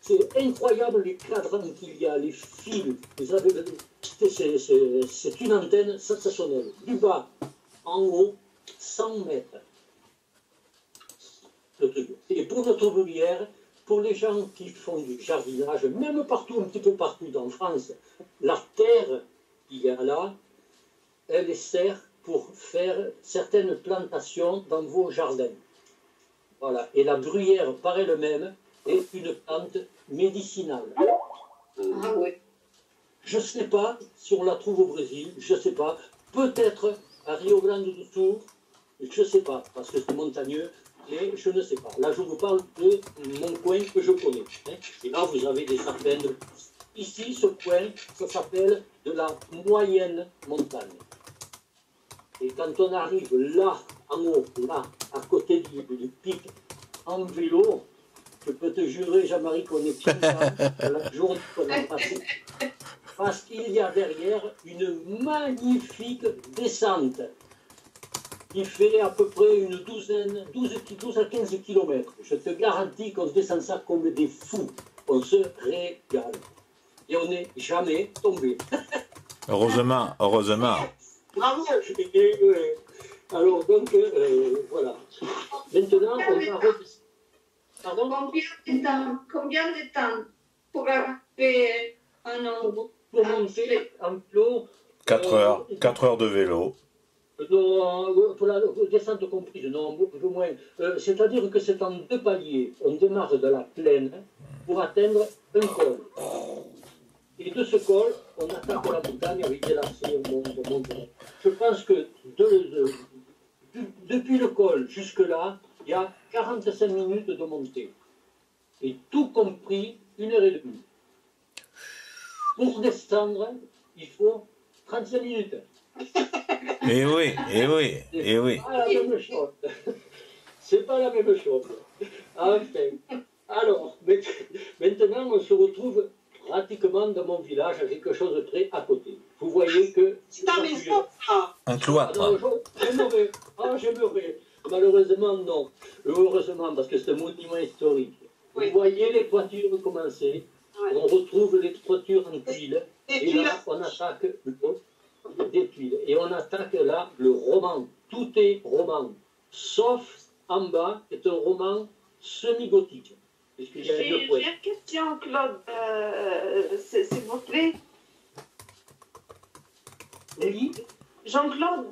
C'est incroyable les cadrans qu'il y a, les fils. Vous avez, c'est une antenne sensationnelle. Du bas en haut, 100 mètres. Et pour notre bruyère, pour les gens qui font du jardinage, même partout, un petit peu partout en France, la terre qu'il y a là, elle sert pour faire certaines plantations dans vos jardins. Voilà. Et la bruyère, par elle-même, est une plante médicinale. Ah oui. Je ne sais pas si on la trouve au Brésil, je ne sais pas. Peut-être à Rio Grande do Sul, je ne sais pas, parce que c'est montagneux, mais je ne sais pas. Là, je vous parle de mon coin que je connais. Et là, vous avez des sapins ici, ce coin, ça s'appelle de la moyenne montagne. Et quand on arrive là, en haut, là, à côté du pic, en vélo, je peux te jurer, Jean-Marie, qu'on est content de la journée qu'on a passée. Parce qu'il y a derrière une magnifique descente qui fait à peu près une 12 à 15 km. Je te garantis qu'on descend ça comme des fous. On se régale. Et on n'est jamais tombé. Heureusement, heureusement. Bravo. Alors donc, voilà. Maintenant, on va... Pardon? Combien de temps pour arriver un an? Pour monter en flot... 4 heures de vélo. Non, pour la descente comprise, non, beaucoup moins. C'est-à-dire que c'est en 2 paliers. On démarre de la plaine pour atteindre un col. Et de ce col, on attaque la montagne avec des lacets, on monte. Je pense que depuis le col jusque-là, il y a 45 minutes de montée. Et tout compris, 1h30. Pour descendre, il faut 35 minutes. Eh oui, eh oui, eh oui. C'est pas la même chose. C'est pas la même chose. Enfin, alors, maintenant, on se retrouve pratiquement dans mon village, à quelque chose de très à côté. Vous voyez que... C'est ta maison, ça. Un cloître. J'aimerais. Malheureusement, non. Heureusement, parce que c'est un monument historique. Oui. Vous voyez les toitures commencer. Ouais. On retrouve les toitures en tuiles. Et Et puis là, on attaque des tuiles. Et on attaque là le roman. Tout est roman. Sauf en bas, est un roman semi-gothique. Puisqu'il y a deux points. J'ai une question, Claude, s'il vous plaît. Oui. Jean-Claude,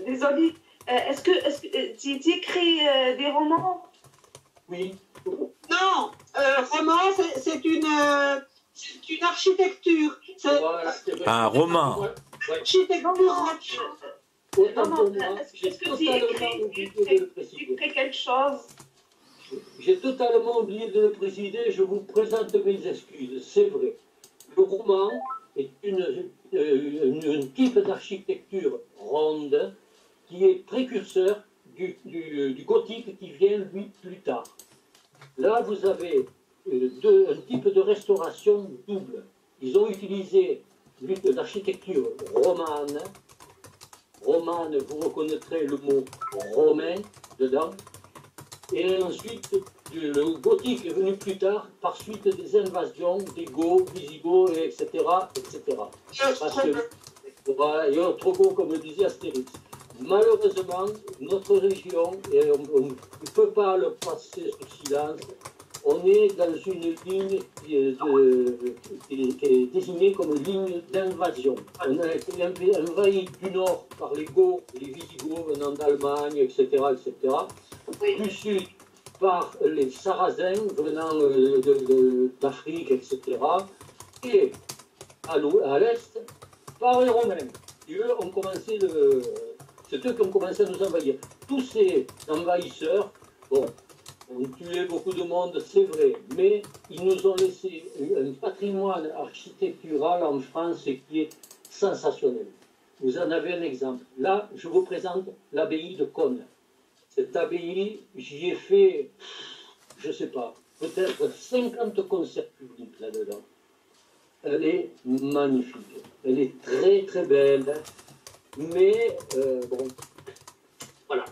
désolé, est-ce que tu écris des romans? Oui. Non, roman, c'est une architecture. C'est Voilà, c'est vrai. Un roman. Ouais. architecture. Autant Non, pour moi, j'ai est-ce que tu totalement oublié de le préciser. écris quelque chose? J'ai totalement oublié de le préciser, je vous présente mes excuses, c'est vrai. Le roman est un type d'architecture ronde qui est précurseur du gothique qui vient, lui, plus tard. Là, vous avez un type de restauration double. Ils ont utilisé l'architecture romane. Romane, vous reconnaîtrez le mot romain dedans. Et ensuite, le gothique est venu plus tard, par suite des invasions des Goths, Visigoths, etc., etc. Parce que, voilà, et Ostrogoths, comme le disait Astérix. Malheureusement, notre région, et on ne peut pas le passer sous silence, on est dans une ligne qui est désignée comme ligne d'invasion. On a été envahi du nord par les Goths, les Visigoths venant d'Allemagne, etc., etc. Du sud par les Sarrasins venant d'Afrique, etc. Et à l'est par les Romains. Et eux ont commencé c'est eux qui ont commencé à nous envahir. Tous ces envahisseurs, bon, ont tué beaucoup de monde, c'est vrai, mais ils nous ont laissé un patrimoine architectural en France qui est sensationnel. Vous en avez un exemple. Là, je vous présente l'abbaye de Cône. Cette abbaye, j'y ai fait, je ne sais pas, peut-être 50 concerts publics là-dedans. Elle est magnifique. Elle est très très belle. Mais, bon, voilà.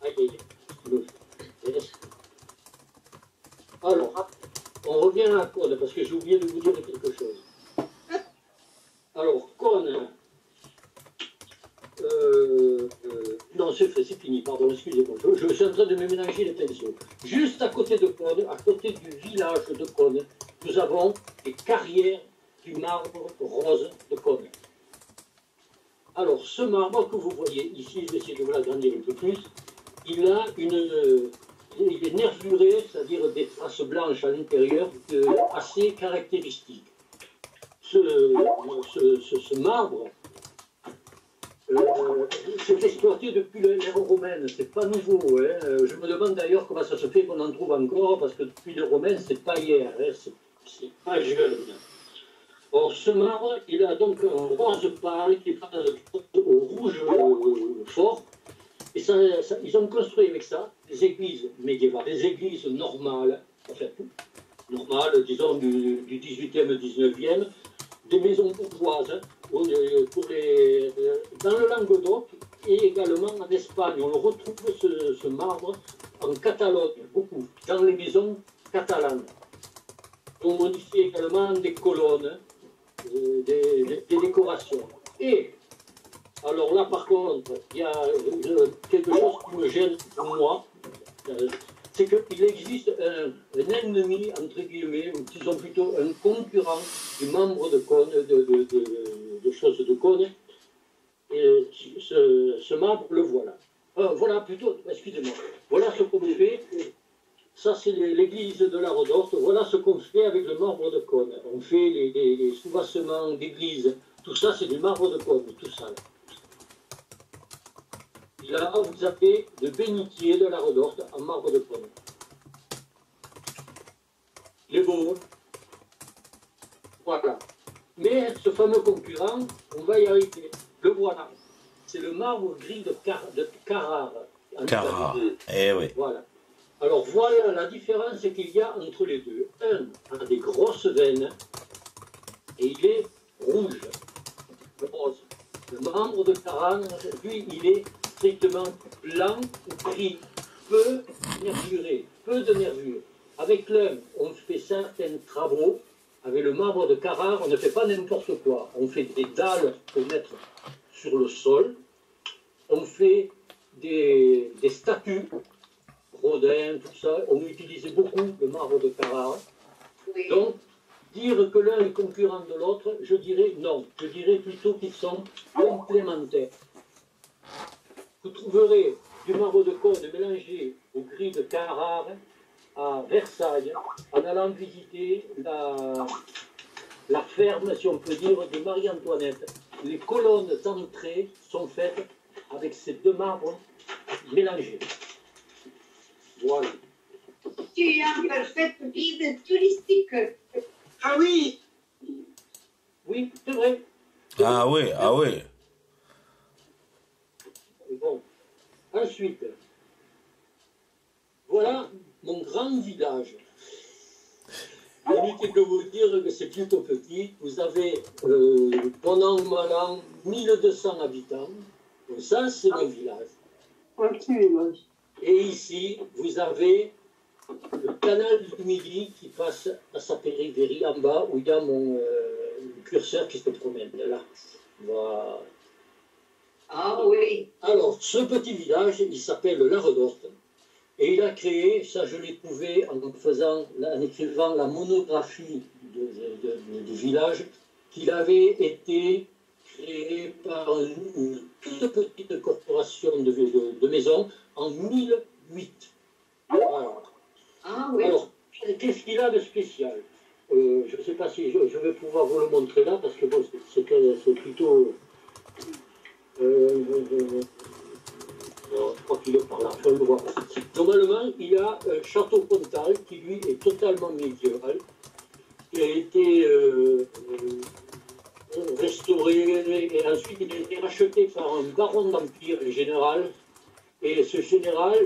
Aïe, aïe, aïe. Alors, on revient à Cône, parce que j'ai oublié de vous dire quelque chose. Alors, Cône... non, c'est fini, pardon, excusez-moi. Je suis en train de me mélanger les pinceaux. Juste à côté de Cône, à côté du village de Cône, nous avons les carrières du marbre rose de Cône. Alors, ce marbre que vous voyez ici, je vais essayer de vous l'agrandir un peu plus, il est nervuré, c'est-à-dire des traces blanches à l'intérieur, assez caractéristiques. Ce marbre, c'est exploité depuis l'ère romaine, c'est pas nouveau. Hein. Je me demande d'ailleurs comment ça se fait qu'on en trouve encore, parce que depuis les Romains, c'est pas hier. Hein. c'est pas jeune. Or, ce marbre, il a donc un rose pâle qui est au rouge fort. Et ça, ils ont construit avec ça des églises médiévales, des églises normales, enfin, normales, disons du 18e, 19e, des maisons bourgeoises dans le Languedoc et également en Espagne. On retrouve ce marbre en Catalogne, beaucoup, dans les maisons catalanes. On modifie également des colonnes, des décorations. Et alors là, par contre, il y a quelque chose qui me gêne pour moi, c'est qu'il existe un ennemi, entre guillemets, ou disons plutôt un concurrent du membre de cône, de choses de cône. Et ce marbre, le voilà. Voilà plutôt, excusez-moi, voilà ce qu'on fait. Ça, c'est l'église de la Redorte. Voilà ce qu'on fait avec le marbre de cône. On fait les soubassements d'église. Tout ça, c'est du marbre de cône, tout ça. Là, vous avez le bénitier de la Redorte en marbre de cône. Il est beau. Voilà. Mais ce fameux concurrent, on va y arriver. Le voilà. C'est le marbre gris de Carrare. Carrare, eh oui. Voilà. Alors voilà la différence qu'il y a entre les deux. Un a des grosses veines et il est rouge, rose. Le marbre de Carrare, lui, il est strictement blanc ou gris, peu nervuré, peu de nervures. Avec l'un, on fait certains travaux. Avec le marbre de Carrare, on ne fait pas n'importe quoi. On fait des dalles pour mettre sur le sol. On fait des statues, Rodin, tout ça. On utilise beaucoup le marbre de Carrare. Oui. Donc, dire que l'un est concurrent de l'autre, je dirais non. Je dirais plutôt qu'ils sont complémentaires. Vous trouverez du marbre de cône mélangé au gris de Carrare à Versailles, en allant visiter la ferme, si on peut dire, de Marie-Antoinette. Les colonnes d'entrée sont faites avec ces deux marbres mélangés. Voilà. Tu es un parfait guide touristique. Ah oui. Oui, c'est vrai. Ah oui, ah oui. Bon. Ensuite, voilà mon grand village. Inutile de vous dire que c'est plutôt petit. Vous avez, pendant mal an, 1200 habitants. Donc ça, c'est mon village. Et ici, vous avez le canal du Midi qui passe à sa périphérie en bas, où il y a mon curseur qui se promène. Là. Voilà. Ah oui. Alors, ce petit village, il s'appelle La Redorte. Et il a créé, ça je l'ai trouvé en écrivant la monographie du village, qu'il avait été créé par une toute petite corporation de maisons en 1008. Voilà. Ah oui. Alors, qu'est-ce qu'il a de spécial? Je ne sais pas si je vais pouvoir vous le montrer là, parce que bon, c'est plutôt... je crois qu'il est par là, je le vois. Normalement, il y a un château Pontal qui, lui, est totalement médiéval, qui a été restauré, et ensuite il a été racheté par un baron d'Empire général. Et ce général,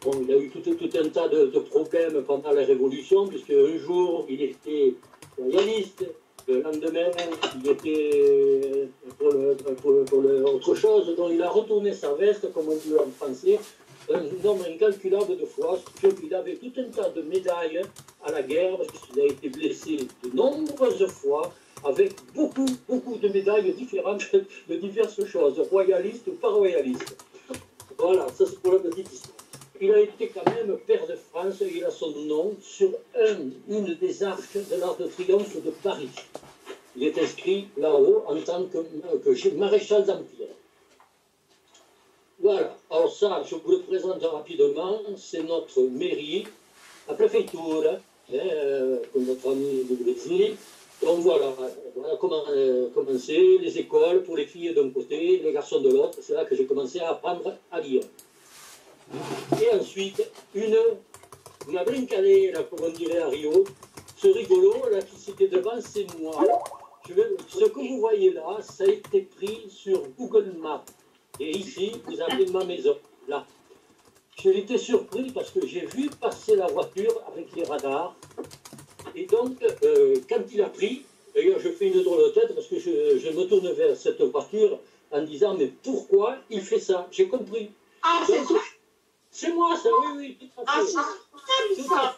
bon, il a eu tout un tas de problèmes pendant la Révolution, puisque un jour, il était royaliste, le lendemain, il était pour autre chose, donc il a retourné sa veste, comme on dit en français, un nombre incalculable de fois, ce qu'il avait tout un tas de médailles à la guerre, parce qu'il a été blessé de nombreuses fois, avec beaucoup de médailles différentes de diverses choses, royalistes ou pas royalistes. Voilà, ça c'est pour la petite histoire. Il a été quand même pair de France et il a son nom sur une des arches de l'Arc de Triomphe de Paris. Il est inscrit là-haut en tant que maréchal d'Empire. Voilà, alors ça, je vous le présente rapidement, c'est notre mairie, la préfecture, comme notre ami du Brésil. Donc voilà comment commencer, les écoles pour les filles d'un côté, les garçons de l'autre. C'est là que j'ai commencé à apprendre à lire. Et ensuite, une brincadera, comme on dirait à Rio, Ce rigolo, là, qui c'était devant, c'est moi. Ce que vous voyez là, ça a été pris sur Google Maps. Et ici, vous avez ma maison, là. J'ai été surpris parce que j'ai vu passer la voiture avec les radars. Et donc, quand il a pris, d'ailleurs, je fais une drôle de tête parce que je me tourne vers cette voiture en disant, mais pourquoi il fait ça? J'ai compris. Ah, c'est toi? C'est moi, ça, oui, tout à fait. Ah, c'est Tout à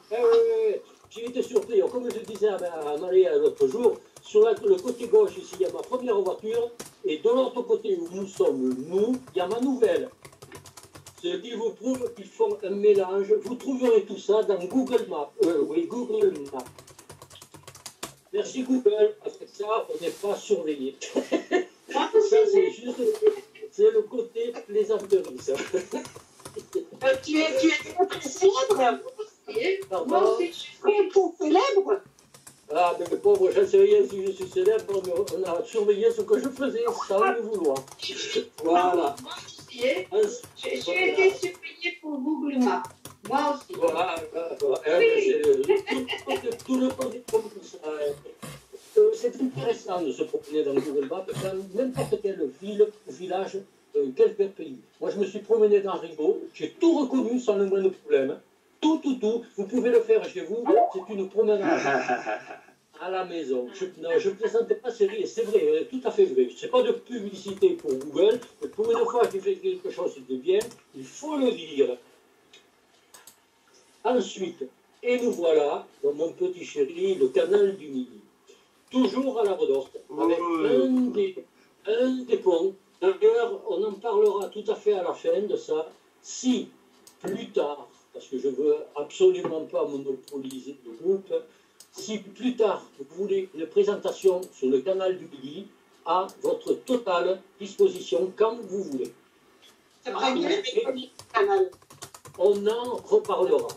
fait. J'ai été surpris. Comme je disais à Maria l'autre jour, sur le côté gauche, ici, il y a ma première voiture, et de l'autre côté où nous sommes, nous, il y a ma nouvelle. Ce qui vous prouve qu'ils font un mélange. Vous trouverez tout ça dans Google Maps. Oui, Google Maps. Merci Google. Avec ça, on n'est pas surveillé. Ça, c'est juste... C'est le côté plaisanterie, ça. Tu es très célèbre. Pardon. Moi aussi, je suis très célèbre. Ah, mais le pauvre, je ne sais rien si je suis célèbre, mais on a surveillé ce que je faisais sans le vouloir. Voilà. Moi aussi, j'ai été surveillée pour Google Maps. Moi aussi. Voilà. Tout le côté comme ça. C'est intéressant de se promener dans Google Maps, dans n'importe quelle ville, village, quelque pays. Moi, je me suis promené dans Rigaud, j'ai tout reconnu sans le moindre problème. Tout. Vous pouvez le faire chez vous, c'est une promenade à la maison. Je ne plaisante pas, c'est vrai, tout à fait vrai. Ce n'est pas de publicité pour Google, mais pour une fois qu'il fait quelque chose de bien, il faut le dire. Ensuite, et nous voilà, dans mon petit chéri, le canal du Midi. Toujours à la Redorte, avec un des ponts. D'ailleurs, on en parlera tout à fait à la fin de ça. Si, plus tard, parce que je ne veux absolument pas monopoliser le groupe, si plus tard vous voulez une présentation sur le canal du Midi, à votre totale disposition quand vous voulez. C'est vrai qu'il est canal. On en reparlera.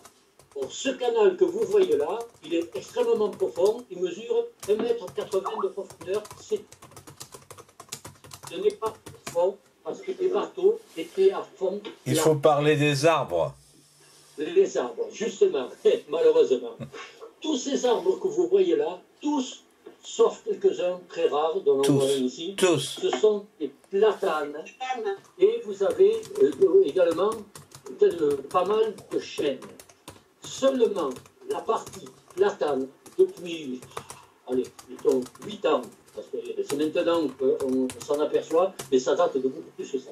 Bon, ce canal que vous voyez là, il est extrêmement profond, il mesure 1,80 m de profondeur. Ce n'est pas profond parce que les bateaux étaient à fond. Il faut parler des arbres. Les arbres, justement, malheureusement. Tous ces arbres que vous voyez là, tous, sauf quelques-uns très rares, dont on voit ici, ce sont des platanes. Et vous avez également pas mal de chênes. Seulement la partie platane, depuis, allez, mettons 8 ans, parce que c'est maintenant qu'on s'en aperçoit, mais ça date de beaucoup plus que ça.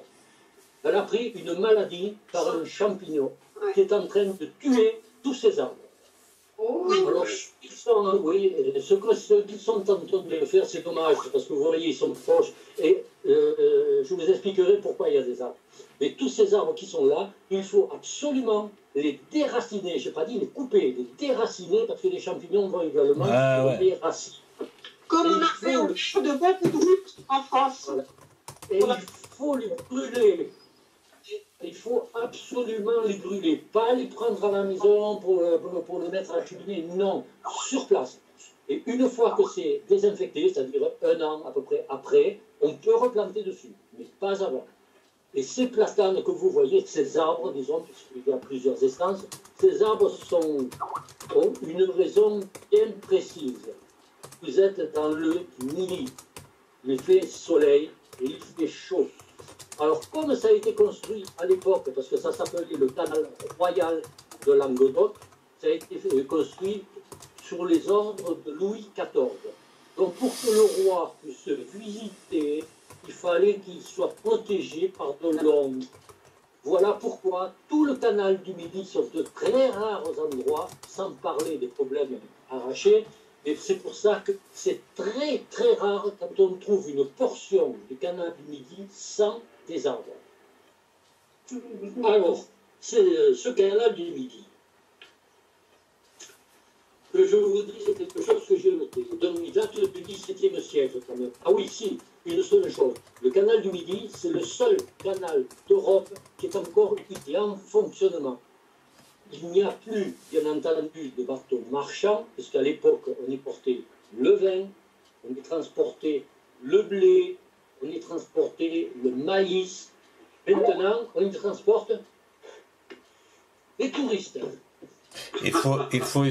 Elle a pris une maladie par un champignon qui est en train de tuer tous ces arbres. Alors, ce qu'ils sont en train de faire, c'est dommage, parce que vous voyez, ils sont proches, et je vous expliquerai pourquoi il y a des arbres. Mais tous ces arbres qui sont là, il faut absolument les déraciner, je n'ai pas dit les couper, les déraciner, parce que les champignons vont également les racines. Comme on a fait au champ de beaucoup de routes en France. Voilà. Et il faut les brûler. Il faut absolument les brûler. Pas les prendre à la maison pour les mettre à la cheminée. Non, sur place. Et une fois que c'est désinfecté, c'est-à-dire 1 an à peu près après, on peut replanter dessus, mais pas avant. Et ces platanes que vous voyez, ces arbres, disons, puisqu'il y a plusieurs essences, ces arbres ont une raison bien précise. Vous êtes dans le Midi. Il fait soleil et il fait chaud. Alors, comme ça a été construit à l'époque, parce que ça s'appelait le canal royal de Languedoc, ça a été construit sur les ordres de Louis XIV. Donc, pour que le roi puisse visiter, il fallait qu'il soit protégé par de l'ombre. Voilà pourquoi tout le canal du Midi, sauf de très rares endroits, sans parler des problèmes arrachés, et c'est pour ça que c'est très très rare quand on trouve une portion du canal du Midi sans des arbres. Alors, c'est ce canal du Midi. Que je vous dis, c'est quelque chose que j'ai noté. Donc, il date du XVIIe siècle quand même. Ah oui, si, une seule chose. Le canal du Midi, c'est le seul canal d'Europe qui est encore en fonctionnement. Il n'y a plus, bien entendu, de bateaux marchands, puisqu'à l'époque, on y portait le vin, on y transportait le blé, on y transportait le maïs. Maintenant, on y transporte les touristes. Il faut